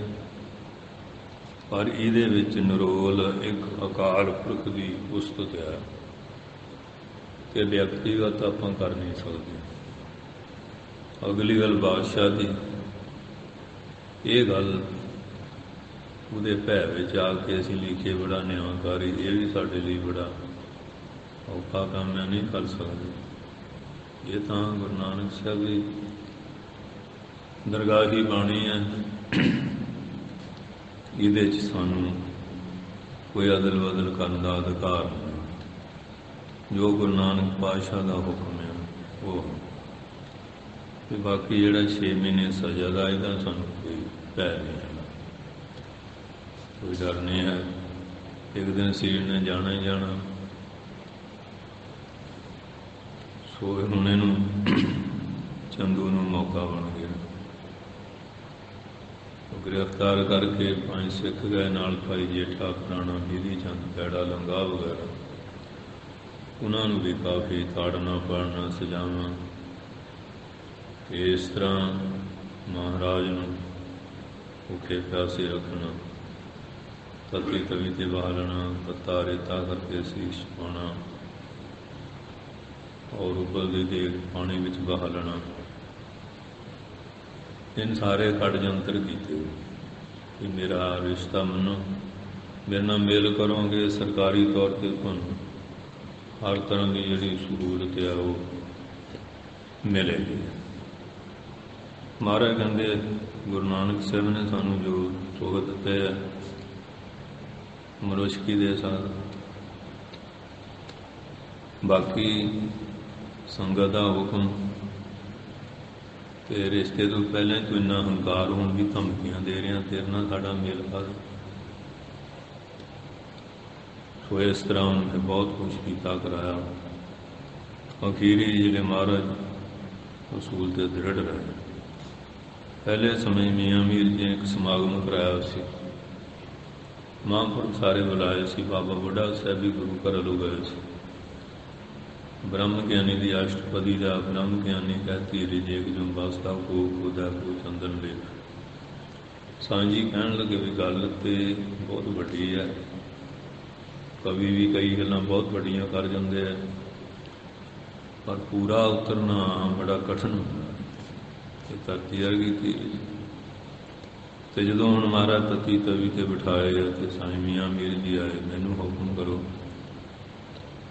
ਪਰ ਇਹਦੇ ਵਿੱਚ ਨਿਰੋਲ ਇੱਕ ਅਕਾਲ ਪੁਰਖ ਦੀ ਉਸਤਤ ਹੈ ਕਿ ਵਿਅਕਤੀਗਤ ਆਪਾਂ ਕਰ ਨਹੀਂ ਸਕਦੇ। ਅਗਲੀ ਗੱਲ ਬਾਦਸ਼ਾਹ ਦੀ, ਇਹ ਗੱਲ ਉਹਦੇ ਭੈ ਵਿੱਚ ਆ ਕੇ ਅਸੀਂ ਲਿਖੇ ਬੜਾ ਨਿਆਂਕਾਰੀ, ਇਹ ਵੀ ਸਾਡੇ ਲਈ ਬੜਾ ਔਖਾ ਕੰਮ ਹੈ, ਨਹੀਂ ਕਰ ਸਕਦੇ। ਇਹ ਤਾਂ ਗੁਰੂ ਨਾਨਕ ਸਾਹਿਬ ਦੀ ਦਰਗਾਹੀ ਬਾਣੀ ਹੈ, ਇਹਦੇ 'ਚ ਸਾਨੂੰ ਕੋਈ ਅਦਲ ਬਦਲ ਕਰਨ ਦਾ ਅਧਿਕਾਰ ਨਹੀਂ। ਜੋ ਗੁਰੂ ਨਾਨਕ ਪਾਤਸ਼ਾਹ ਦਾ ਹੁਕਮ ਹੈ ਉਹ। ਤੇ ਬਾਕੀ ਜਿਹੜਾ 6 ਮਹੀਨੇ ਸਜ਼ਾ ਦਾ, ਇਹਦਾ ਸਾਨੂੰ ਕੋਈ ਭੈ ਨਹੀਂ ਹੈ, ਕੋਈ ਡਰ ਨਹੀਂ ਹੈ। ਇੱਕ ਦਿਨ ਸਰੀਰ ਨੇ ਜਾਣਾ ਹੀ ਜਾਣਾ। ਸੋ ਹੁਣ ਇਹਨੂੰ ਚੰਦੂ ਨੂੰ ਮੌਕਾ ਬਣ ਗਿਆ। ਗ੍ਰਿਫਤਾਰ ਕਰਕੇ 5 ਸਿੱਖ ਗਏ, ਨਾਲ ਭਾਈ ਜੇਠਾ, ਪੁਰਾਣਾ ਬਿਧੀ ਚੰਦ, ਪੈੜਾ, ਲੰਗਾ ਵਗੈਰਾ। ਉਹਨਾਂ ਨੂੰ ਵੀ ਕਾਫੀ ਤਾੜਨਾ ਪਾੜਨਾ, ਸਜ਼ਾਵਾਂ। ਇਸ ਤਰ੍ਹਾਂ ਮਹਾਰਾਜ ਨੂੰ ਭੁੱਖੇ ਪਿਆਸੇ ਰੱਖਣਾ, ਤਤੀ ਤਵੀ 'ਤੇ ਬਹਾਲਣਾ, ਤੱਤਾ ਰੇਤਾ ਕਰਕੇ ਸੀਸ ਪਾਉਣਾ, ਔਰ ਉੱਪਰ ਦੀ ਦੇਗ ਪਾਣੀ ਵਿੱਚ ਬਹਾਲਣਾ। ਇਹਨ ਸਾਰੇ ਕੱਢ-ਜੰਤਰ ਕੀਤੇ ਕਿ ਮੇਰਾ ਰਿਸ਼ਤਾ ਮੰਨੋ, ਮੇਰੇ ਨਾਲ ਮੇਲ ਕਰੋਗੇ, ਸਰਕਾਰੀ ਤੌਰ 'ਤੇ ਤੁਹਾਨੂੰ ਹਰ ਤਰ੍ਹਾਂ ਦੀ ਜਿਹੜੀ ਸਹੂਲਤ ਹੈ ਉਹ ਮਿਲੇਗੀ। ਮਹਾਰਾਜ ਕਹਿੰਦੇ ਗੁਰੂ ਨਾਨਕ ਸਾਹਿਬ ਨੇ ਸਾਨੂੰ ਜੋ ਸੁਖ ਦਿੱਤੇ ਹੈ, ਮਨੁੱਖ ਕੀ ਦੇ ਸਕਦਾ। ਬਾਕੀ ਸੰਗਤ ਦਾ ਹੁਕਮ ਤੇ ਰਿਸ਼ਤੇ ਤੋਂ ਪਹਿਲਾਂ ਤੂੰ ਇੰਨਾ ਹੰਕਾਰ ਹੋਣ ਵੀ ਧਮਕੀਆਂ ਦੇ ਰਿਹਾ, ਤੇਰੇ ਨਾਲ ਸਾਡਾ ਮੇਲ ਕਰ। ਸੋ ਇਸ ਤਰ੍ਹਾਂ ਉਹਨੇ ਬਹੁਤ ਕੁਛ ਕੀਤਾ ਕਰਾਇਆ। ਅਖੀਰੀ ਜਿਹੜੇ ਮਹਾਰਾਜ ਅਸੂਲ 'ਤੇ ਦ੍ਰਿੜ ਰਹੇ। ਪਹਿਲੇ ਸਮੇਂ ਮੀਆਂ ਮੀਰ ਜੀ ਇੱਕ ਸਮਾਗਮ ਕਰਾਇਆ ਸੀ, ਮਹਾਂਪੁਰਖ ਸਾਰੇ ਬੁਲਾਏ ਸੀ। ਬਾਬਾ ਬੁੱਢਾ ਸਾਹਿਬ ਵੀ ਗੁਰੂ ਘਰ ਵੱਲੋਂ ਗਏ ਸੀ। ਬ੍ਰਹਮ ਗਿਆਨੀ ਦੀ ਅਸ਼ਟਪਦੀ ਦਾ ਬ੍ਰਹਮ ਗਿਆਨੀ ਕਹਿਤੀ ਰਿਜੇਕ ਜੋ ਬਸਦਾ ਕੋ ਖੁਦਾ ਕੋ ਚੰਦਨ ਲੇਖ। ਸਾਈਂ ਜੀ ਕਹਿਣ ਲੱਗੇ ਵੀ ਗੱਲ ਤੇ ਬਹੁਤ ਵੱਡੀ ਹੈ, ਕਵੀ ਵੀ ਕਈ ਗੱਲਾਂ ਬਹੁਤ ਵੱਡੀਆਂ ਕਰ ਜਾਂਦੇ ਆ, ਪਰ ਪੂਰਾ ਉਤਰਨਾ ਬੜਾ ਕਠਿਨ ਹੁੰਦਾ। ਇਹ ਧਰਤੀ ਵਰਗੀ ਚੀਜ਼। ਅਤੇ ਜਦੋਂ ਹੁਣ ਮਹਾਰਾਜ ਤਤੀ ਤਵੀ 'ਤੇ ਬਿਠਾਏ ਅਤੇ ਸਾਈਂ ਮੀਆਂ ਮੀਰ ਜੀ ਆਏ, ਮੈਨੂੰ ਹੁਕਮ ਕਰੋ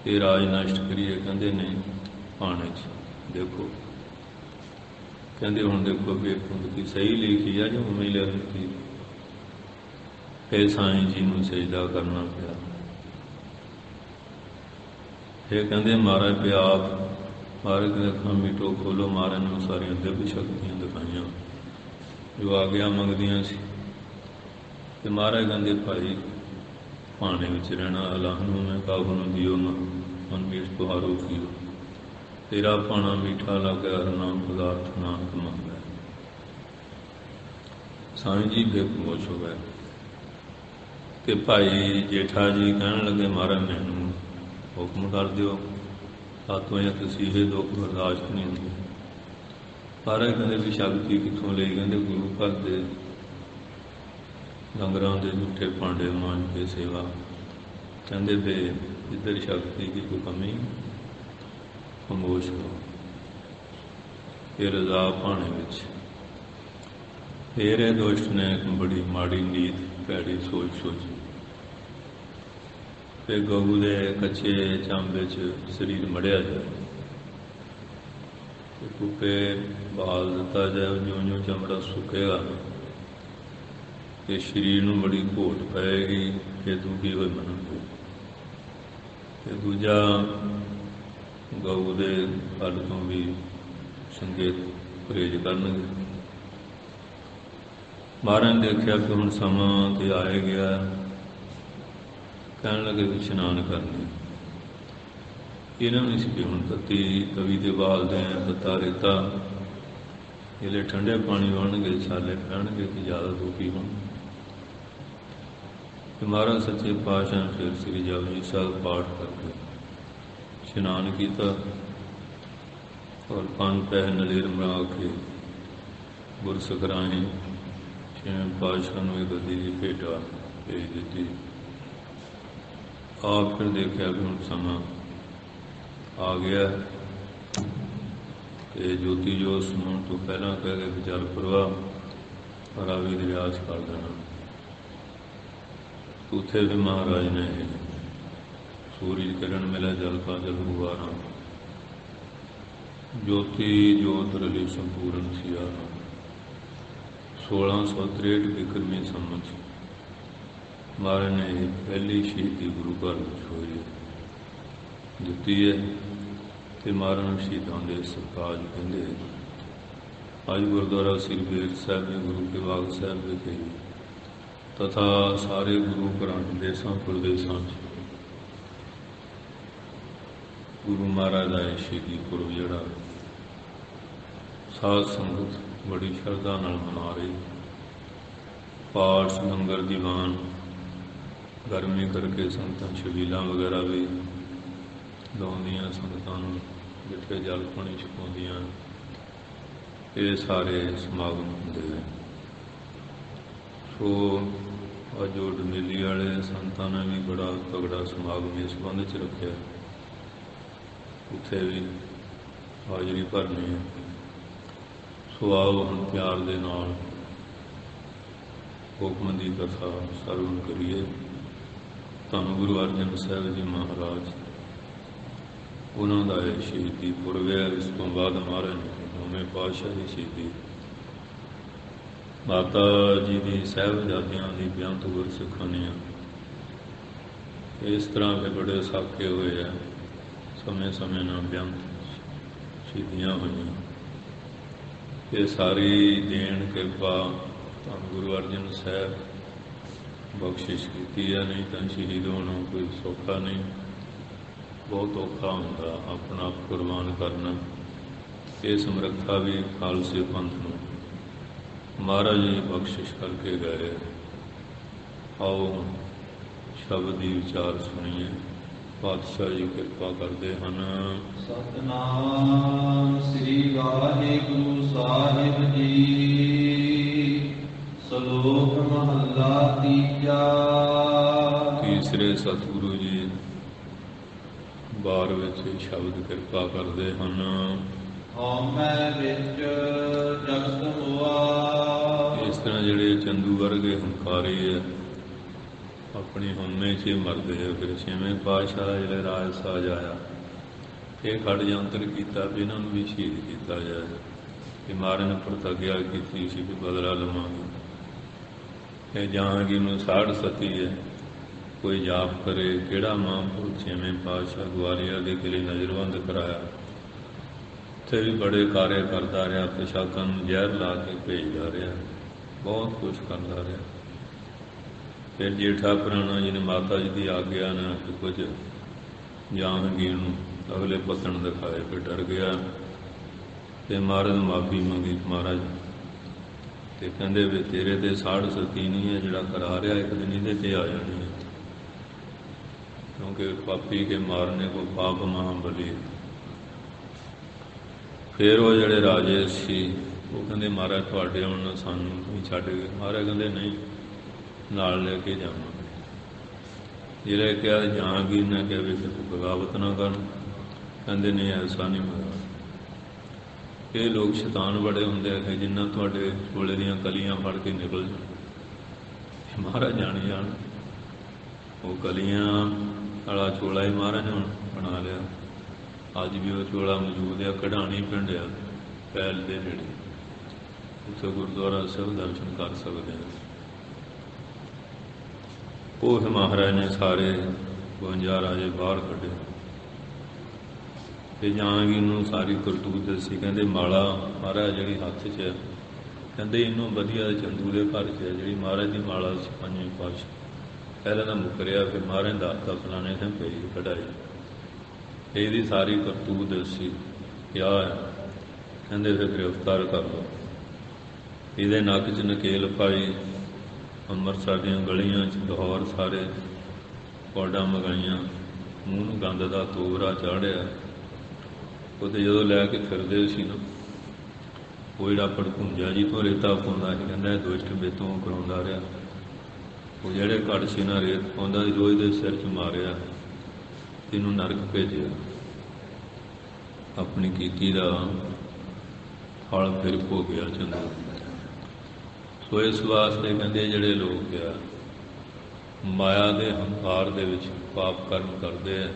ਇਹ ਰਾਜ ਨਸ਼ਟ ਕਰੀਏ। ਕਹਿੰਦੇ ਨਹੀਂ, ਪਾਣੇ 'ਚ ਦੇਖੋ। ਕਹਿੰਦੇ ਹੁਣ ਦੇਖੋ ਵੀ ਇਹ ਪੰਗਤੀ ਸਹੀ ਲਿਖੀ ਆ ਜਾਂ ਉਵੇਂ ਲਿਖ ਦਿੱਤੀ। ਫਿਰ ਸਾਈਂ ਜੀ ਨੂੰ ਸਜਦਾ ਕਰਨਾ ਪਿਆ। ਫਿਰ ਕਹਿੰਦੇ ਮਹਾਰਾਜ ਪਿਆ ਆਪ, ਮਹਾਰਾਜ ਕਹਿੰਦੇ ਅੱਖਾਂ ਮੀਟੋ ਖੋਲ੍ਹੋ। ਮਹਾਰਾਜ ਨੂੰ ਸਾਰੀਆਂ ਦਿਵ ਸ਼ਕਤੀਆਂ ਦਿਖਾਈਆਂ ਜੋ ਆਗਿਆ ਮੰਗਦੀਆਂ ਸੀ। ਅਤੇ ਮਹਾਰਾਜ ਕਹਿੰਦੇ ਭਾਈ ਭਾਣੇ ਵਿੱਚ ਰਹਿਣਾ, ਅਲਾਹ ਨੂੰ ਮੈਂ ਕਾਬੂ ਨੂੰ ਦਿਓ, ਮਨ ਮੀਠ ਤੁਹਾਰੋ ਕੀਓ। ਤੇਰਾ ਭਾਣਾ ਮੀਠਾ ਲੱਗਿਆ, ਹਰ ਨਾਮ ਪਦਾਰਥ ਨਾਨਕ ਮੰਗਦਾ। ਸਾਈਂ ਜੀ ਫਿਰ ਖਮੋਸ਼ ਹੋ ਗਏ। ਕਿ ਭਾਈ ਜੇਠਾ ਜੀ ਕਹਿਣ ਲੱਗੇ ਮਹਾਰਾਜ ਮੈਨੂੰ ਹੁਕਮ ਕਰ ਦਿਓ, ਸਾਤੋਂ ਜਾਂ ਤੁਸੀਂ ਇਹ ਦੁੱਖ ਬਰਦਾਸ਼ਤ ਨਹੀਂ ਹੁੰਦੀ। ਮਹਾਰਾਜ ਕਹਿੰਦੇ ਵੀ ਸ਼ਕਤੀ ਕਿੱਥੋਂ ਲਈ। ਕਹਿੰਦੇ ਗੁਰੂ ਘਰ ਦੇ ਲੰਗਰਾਂ ਦੇ ਜੂਠੇ ਭਾਂਡੇ ਮਾਂਜ ਕੇ ਸੇਵਾ। ਕਹਿੰਦੇ ਵੇ ਇੱਧਰ ਸ਼ਕਤੀ ਦੀ ਕੋਈ ਕਮੀ। ਖਮੋਸ਼ ਹੋ। ਇਹ ਰਜ਼ਾ ਭਾਣੇ ਵਿੱਚ। ਫਿਰ ਇਹ ਦੁਸ਼ਟ ਨੇ ਇੱਕ ਬੜੀ ਮਾੜੀ ਨੀਤ, ਭੈੜੀ ਸੋਚ ਸੋਚੀ। ਫਿਰ ਗਊ ਦੇ ਕੱਚੇ ਚਾਂਬੇ 'ਚ ਸਰੀਰ ਮੜਿਆ ਜਾਏ, ਕੁੱਪੇ ਬਾਲ ਦਿੱਤਾ ਜਾਏ। ਜਿਉਂ-ਜਿਉਂ ਚਮੜਾ ਸੁੱਕੇਗਾ ਤੇ ਸਰੀਰ ਨੂੰ ਬੜੀ ਘੋਟ ਪਏਗੀ, ਫਿਰ ਦੁਖੀ ਹੋਏ ਮੰਨਣਗੇ। ਅਤੇ ਦੂਜਾ ਗਊ ਦੇ ਫਲ ਤੋਂ ਵੀ ਚੰਗੇ ਪਰਹੇਜ਼ ਕਰਨਗੇ। ਮਹਾਰਾਜ ਨੇ ਦੇਖਿਆ ਕਿ ਹੁਣ ਸਮਾਂ ਤੇ ਆਏ ਗਿਆ। ਕਹਿਣ ਲੱਗੇ ਵੀ ਇਸ਼ਨਾਨ ਕਰਨੀ। ਇਹਨਾਂ ਨੂੰ ਸੀ ਵੀ ਹੁਣ ਤੱਤੀ ਤਵੀ ਦੇ ਬਾਲਦੇ ਆ, ਤੱਤਾ ਰੇਤਾ ਜਿਹੜੇ ਠੰਡੇ ਪਾਣੀ ਬਣਨਗੇ, ਛਾਲੇ ਪੈਣਗੇ ਕਿ ਜ਼ਿਆਦਾ ਦੁਖੀ ਹੋਣ। ਮਹਾਰਾਜ ਸੱਚੇ ਪਾਤਸ਼ਾਹ ਨੇ ਫਿਰ ਸ੍ਰੀ ਜਪਜੀ ਸਾਹਿਬ ਪਾਠ ਕਰਕੇ ਇਸ਼ਨਾਨ ਕੀਤਾ ਔਰ 5 ਪੈਸੇ ਨਲੇਰ ਮਰਾ ਕੇ ਗੁਰਸਿੱਖ ਰਾਹੀਂ ਛੇਵੇਂ ਪਾਤਸ਼ਾਹ ਨੂੰ ਇਹ ਗੱਦੀ ਦੀ ਭੇਟਾ ਭੇਜ ਦਿੱਤੀ। ਆਪ ਫਿਰ ਦੇਖਿਆ ਵੀ ਹੁਣ ਸਮਾਂ ਆ ਗਿਆ ਤੇ ਜੋਤੀ ਜੋਤ ਸਮਾਉਣ ਤੋਂ ਪਹਿਲਾਂ ਕਹਿ ਕੇ ਜਲ ਪ੍ਰਵਾਹ ਰਾਵੀ ਦੇ ਰਿਆਜ਼ ਕਰ ਦੇਣਾ। ਉੱਥੇ ਵੀ ਮਹਾਰਾਜ ਨੇ ਸੂਰਜ ਕਿਰਨ ਮਿਲਿਆ ਜਲ ਕਾ ਜਲ ਗੁਬਾਰਾ, ਜੋਤੀ ਜੋਤ ਰਲੀ ਸੰਪੂਰਨ ਸਿਆਰਾ। 1663 ਬਿਕਰਮੀ ਸੰਮਤ ਮਹਾਰਾਜ ਨੇ ਪਹਿਲੀ ਸ਼ਹੀਦੀ ਗੁਰੂ ਘਰ ਵਿੱਚ ਹੋਈ ਦਿੱਤੀ ਹੈ ਤੇ ਮਹਾਰਾਜ ਨੂੰ ਸ਼ਹੀਦਾਂ ਦੇ ਸਰਤਾਜ ਕਹਿੰਦੇ। ਅੱਜ ਗੁਰਦੁਆਰਾ ਸ੍ਰੀ ਬੇਰ ਸਾਹਿਬ ਦੇ ਗੁਰੂ ਕੇ ਬਾਗ ਸਾਹਿਬ ਵਿਖੇ ਤਥਾ ਸਾਰੇ ਗੁਰੂ ਘਰਾਂ ਦੇਸਾਂ ਪ੍ਰਦੇਸਾਂ 'ਚ ਗੁਰੂ ਮਹਾਰਾਜ ਦਾ ਸ਼ਹੀਦੀ ਪੁਰਬ ਜਿਹੜਾ ਸਾਧ ਸੰਗਤ ਬੜੀ ਸ਼ਰਧਾ ਨਾਲ ਮਨਾ ਰਹੀ। ਪਾਠ ਲੰਗਰ ਦੀਵਾਨ ਗਰਮੀ ਕਰਕੇ ਸੰਗਤਾਂ ਛਬੀਲਾਂ ਵਗੈਰਾ ਵੀ ਲਾਉਂਦੀਆਂ, ਸੰਗਤਾਂ ਨੂੰ ਜਿੱਥੇ ਜਲ ਪਾਣੀ ਛਕਾਉਂਦੀਆਂ। ਇਹ ਸਾਰੇ ਸਮਾਗਮ ਹੁੰਦੇ ਨੇ। ਸੋ ਅੱਜ ਉਹ ਡਮੇਲੀ ਵਾਲੇ ਸੰਤਾਂ ਨੇ ਵੀ ਬੜਾ ਤਗੜਾ ਸਮਾਗਮ ਇਸ ਸੰਬੰਧ 'ਚ ਰੱਖਿਆ। ਉੱਥੇ ਵੀ ਹਾਜ਼ਰੀ ਭਰਨੀ ਹੈ। ਸੋ ਆਓ ਹੁਣ ਪਿਆਰ ਦੇ ਨਾਲ ਹੁਕਮ ਦੀ ਕਥਾ ਸਰਵਣ ਕਰੀਏ। ਧੰਨ ਗੁਰੂ ਅਰਜਨ ਸਾਹਿਬ ਜੀ ਮਹਾਰਾਜ, ਉਹਨਾਂ ਦਾ ਇਹ ਸ਼ਹੀਦੀ ਪੁਰਬ ਹੈ। ਇਸ ਤੋਂ ਬਾਅਦ ਮਹਾਰਾਜ ਨੇ 9ਵੇਂ ਪਾਤਸ਼ਾਹ ਦੀ ਸ਼ਹੀਦੀ, ਮਾਤਾ ਜੀ ਦੀ ਸਾਹਿਬਜ਼ਾਦਿਆਂ ਦੀ ਬੇਅੰਤ ਗੁਰਸਿੱਖਾਨੀਆਂ, ਇਸ ਤਰ੍ਹਾਂ ਦੇ ਬੜੇ ਸਾਕੇ ਹੋਏ ਆ। ਸਮੇਂ ਸਮੇਂ ਨਾਲ ਬੇਅੰਤ ਸ਼ਹੀਦੀਆਂ ਹੋਈਆਂ। ਇਹ ਸਾਰੀ ਦੇਣ ਕਿਰਪਾ ਧੰਨ ਗੁਰੂ ਅਰਜਨ ਸਾਹਿਬ ਬਖਸ਼ਿਸ਼ ਕੀਤੀ ਹੈ। ਨਹੀਂ ਤਾਂ ਸ਼ਹੀਦ ਹੋਣਾ ਕੋਈ ਸੌਖਾ ਨਹੀਂ, ਬਹੁਤ ਔਖਾ ਹੁੰਦਾ ਆਪਣਾ ਆਪ ਕੁਰਬਾਨ ਕਰਨਾ। ਇਹ ਸਮਰੱਥਾ ਵੀ ਖਾਲਸੇ ਪੰਥ ਨੂੰ ਮਹਾਰਾਜ ਜੀ ਬਖਸ਼ਿਸ਼ ਕਰਕੇ ਗਏ। ਆਓ ਸ਼ਬਦ ਦੀ ਵਿਚਾਰ ਸੁਣੀਏ। ਪਾਤਸ਼ਾਹ ਜੀ ਕਿਰਪਾ ਕਰਦੇ ਹਨ। ਸਤਿਨਾਮ ਸ੍ਰੀ ਵਾਹਿਗੁਰੂ ਸਾਹਿਬ ਜੀ। ਸ਼ਲੋਕ ਮਹੱਲਾ ਤੀਜਾ। ਤੀਸਰੇ ਸਤਿਗੁਰੂ ਜੀ ਬਾਰ ਵਿੱਚ ਸ਼ਬਦ ਕਿਰਪਾ ਕਰਦੇ ਹਨ। ਹਉਮੈ ਵਿੱਚ ਜਗਤ ਹੋਆ। ਇਸ ਤਰ੍ਹਾਂ ਜਿਹੜੇ ਚੰਦੂ ਵਰਗੇ ਹੰਕਾਰੀ ਹੈ, ਆਪਣੀ ਹਉਮੈ 'ਚ ਹੀ ਮਰਦੇ ਆ। ਫਿਰ ਛੇਵੇਂ ਪਾਤਸ਼ਾਹ ਦਾ ਜਿਹੜੇ ਰਾਜ ਸਾਜ ਆਇਆ, ਇਹ ਖੜ ਯੰਤਰ ਕੀਤਾ ਵੀ ਇਹਨਾਂ ਨੂੰ ਵੀ ਸ਼ਹੀਦ ਕੀਤਾ ਜਾਏ। ਕਿ ਮਹਾਰਾਜ ਨੇ ਪ੍ਰਤਿਗਿਆ ਕੀਤੀ ਸੀ ਵੀ ਬਦਲਾ ਲਵਾਂਗੇ। ਇਹ ਜਹਾਂਗੀਰ ਨੂੰ 60 ਸਤੀ ਹੈ, ਕੋਈ ਜਾਪ ਕਰੇ ਕਿਹੜਾ ਮਹਾਂਪੁਰਖ। ਛੇਵੇਂ ਪਾਤਸ਼ਾਹ ਗਵਾਲੀਅਰ ਦੇ ਕਿਲੇ ਨਜ਼ਰਬੰਦ ਕਰਾਇਆ, ਉੱਥੇ ਵੀ ਬੜੇ ਕਾਰਜ ਕਰਦਾ ਰਿਹਾ। ਪ੍ਰਸ਼ਾਕਾਂ ਨੂੰ ਜ਼ਹਿਰ ਲਾ ਕੇ ਭੇਜਦਾ ਰਿਹਾ, ਬਹੁਤ ਕੁਛ ਕਰਦਾ ਰਿਹਾ। ਫਿਰ ਜੇਠਾ ਪੁਰਾਣਾ ਜੀ ਨੇ ਮਾਤਾ ਜੀ ਦੀ ਆਗਿਆ ਨਾਲ ਕੁਝ ਜਹਾਂਗੀਰ ਨੂੰ ਅਗਲੇ ਪੱਤਣ ਦਿਖਾਏ। ਫਿਰ ਡਰ ਗਿਆ ਤੇ ਮਹਾਰਾਜ ਨੂੰ ਮਾਫੀ ਮੰਗੀ। ਮਹਾਰਾਜ ਤੇ ਕਹਿੰਦੇ ਵੀ ਤੇਰੇ ਤੇ 60 ਸਤੀ ਨਹੀਂ ਹੈ, ਜਿਹੜਾ ਕਰਾ ਰਿਹਾ ਇੱਕ ਦਿਨ ਇਹਦੇ ਤੇ ਆ ਜਾਣੀ ਹੈ। ਕਿਉਂਕਿ ਪਾਪੀ ਕੇ ਮਾਰਨੇ ਕੋ ਪਾਪ ਮਹਾਬਲੀ। ਫਿਰ ਉਹ ਜਿਹੜੇ ਰਾਜੇ ਸੀ ਉਹ ਕਹਿੰਦੇ ਮਹਾਰਾਜ ਤੁਹਾਡੇ ਹੁਣ ਸਾਨੂੰ ਨਹੀਂ ਛੱਡ ਗਏ। ਮਹਾਰਾਜ ਕਹਿੰਦੇ ਨਹੀਂ, ਨਾਲ ਲੈ ਕੇ ਜਾਵਾਂਗੇ। ਜਿਹੜੇ ਕਿਹਾ ਜਹਾਂਗੀਰ ਨੇ ਕਿਹਾ ਵੀ ਤੂੰ ਬਗਾਵਤ ਨਾ ਕਰ। ਕਹਿੰਦੇ ਨਹੀਂ, ਐਸਾ ਨਹੀਂ ਹੋਇਆ। ਇਹ ਲੋਕ ਸ਼ੈਤਾਨ ਬੜੇ ਹੁੰਦੇ ਆ ਕਿ ਜਿੰਨਾ ਤੁਹਾਡੇ ਕੋਲੇ ਦੀਆਂ ਕਲੀਆਂ ਫੜ ਕੇ ਨਿਕਲ ਜਾਣ। ਮਹਾਰਾਜ ਜਾਣੀ ਜਾਣ। ਉਹ ਕਲੀਆਂ ਵਾਲਾ ਚੋਲਾ ਹੀ ਮਹਾਰਾਜ ਨੇ ਬਣਾ ਲਿਆ। ਅੱਜ ਵੀ ਉਹ ਚੋਲਾ ਮੌਜੂਦ ਆ, ਕਢਾਣੀ ਪਿੰਡ ਆ ਪਹਿਲ ਦੇ ਨੇੜੇ। ਉੱਥੇ ਗੁਰਦੁਆਰਾ ਸਾਹਿਬ ਦਰਸ਼ਨ ਕਰ ਸਕਦੇ ਹਾਂ। ਉਹ ਮਹਾਰਾਜ ਨੇ ਸਾਰੇ 52 ਰਾਜੇ ਬਾਹਰ ਕੱਢੇ ਤੇ ਜਹਾਂਗੀਰ ਨੂੰ ਸਾਰੀ ਕਰਤੂਤ ਦੱਸੀ। ਕਹਿੰਦੇ ਮਾਲਾ ਮਹਾਰਾਜ ਜਿਹੜੀ ਹੱਥ 'ਚ ਹੈ, ਕਹਿੰਦੇ ਇਹਨੂੰ ਵਧੀਆ ਚੰਦੂ ਦੇ ਘਰ 'ਚ ਹੈ ਜਿਹੜੀ ਮਹਾਰਾਜ ਦੀ ਮਾਲਾ ਸੀ। 5ਵੇਂ ਪਾਤਸ਼ਾਹ ਪਹਿਲਾਂ ਤਾਂ ਮੁੱਕਰਿਆ, ਫਿਰ ਮਹਾਰਾਜ ਦਾ ਹੱਥ ਫਲਾਣੇ ਤੇ ਪਈ ਕਢਾਈ। ਇਹਦੀ ਸਾਰੀ ਕਰਤੂਤ ਸੀ, ਕਿਹਾ ਹੈ। ਕਹਿੰਦੇ ਫਿਰ ਗ੍ਰਿਫਤਾਰ ਕਰ ਲਓ। ਇਹਦੇ ਨੱਕ 'ਚ ਨਕੇਲ ਪਾਈ, ਅੰਮ੍ਰਿਤਸਰ ਦੀਆਂ ਗਲੀਆਂ 'ਚ ਲਾਹੌਰ ਸਾਰੇ ਪੌਡਾਂ ਮਗਾਈਆਂ, ਮੂੰਹ ਨੂੰ ਗੰਦ ਦਾ ਤੋਬਰਾ ਚਾੜਿਆ। ਉਹਦੇ ਜਦੋਂ ਲੈ ਕੇ ਫਿਰਦੇ ਸੀ ਨਾ, ਉਹ ਜਿਹੜਾ ਭੜਕੂੰਜਾ ਜੀ ਤੋਂ ਰੇਤਾ ਪਾਉਂਦਾ ਸੀ, ਕਹਿੰਦਾ ਇਹ ਦੁਸ਼ਟ ਮੇਤੋਂ ਕਰਾਉਂਦਾ ਰਿਹਾ। ਉਹ ਜਿਹੜੇ ਘੜ ਸੀ ਨਾ ਰੇਤ ਪਾਉਂਦਾ ਸੀ, ਰੋਜ਼ ਦੇ ਸਿਰ 'ਚ ਮਾਰਿਆ, ਇਹਨੂੰ ਨਰਕ ਭੇਜਿਆ। ਆਪਣੀ ਕੀਤੀ ਦਾ ਫਲ ਫਿਰ ਭੋਗਿਆ ਚੰਗਾ। ਸੋ ਇਸ ਵਾਸਤੇ ਕਹਿੰਦੇ ਜਿਹੜੇ ਲੋਕ ਆ ਮਾਇਆ ਦੇ ਹੰਕਾਰ ਦੇ ਵਿੱਚ ਪਾਪ ਕਰਮ ਕਰਦੇ ਆ,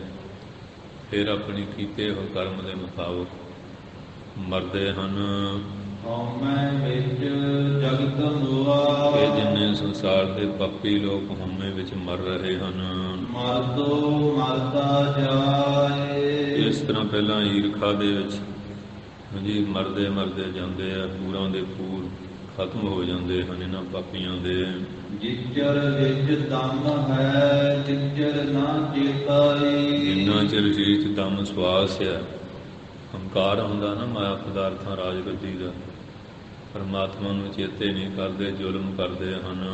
ਫਿਰ ਆਪਣੀ ਕੀਤੇ ਹੋਏ ਕਰਮ ਦੇ ਮੁਤਾਬਕ ਮਰਦੇ ਹਨ। ਹਉਮੈ ਵਿੱਚ ਜਗਤ ਹੋਆ, ਇਹ ਜਿੰਨੇ ਸੰਸਾਰ ਦੇ ਪਾਪੀ ਲੋਕ ਹਉਮੈ ਵਿੱਚ ਮਰ ਰਹੇ ਹਨ। ਮਰਦੋ ਮਰਦਾ ਜਾਏ, ਇਸ ਤਰ੍ਹਾਂ ਪਹਿਲਾਂ ਈਰਖਾ ਦੇ ਵਿੱਚ ਜੀ ਮਰਦੇ ਮਰਦੇ ਜਾਂਦੇ ਆ, ਪੂਰਾਂ ਦੇ ਪੂਰ ਖਤਮ ਹੋ ਜਾਂਦੇ ਹਨ ਇਹਨਾਂ ਪਾਪੀਆਂ ਦੇ। ਜਿਚਰ ਵਿੱਚ ਦਮ ਹੈ ਜਿਚਰ ਨਾ ਚੇਤਾਈ, ਜਿੰਨਾ ਚਿਰ ਸਰੀਰ 'ਚ ਦਮ ਸਵਾਸ ਆ, ਹੰਕਾਰ ਹੁੰਦਾ ਨਾ ਮਾਇਆ ਪਦਾਰਥਾਂ ਰਾਜ ਗੱਦੀ ਦਾ, ਪਰਮਾਤਮਾ ਨੂੰ ਚੇਤੇ ਨਹੀਂ ਕਰਦੇ, ਜ਼ੁਲਮ ਕਰਦੇ ਹਨ।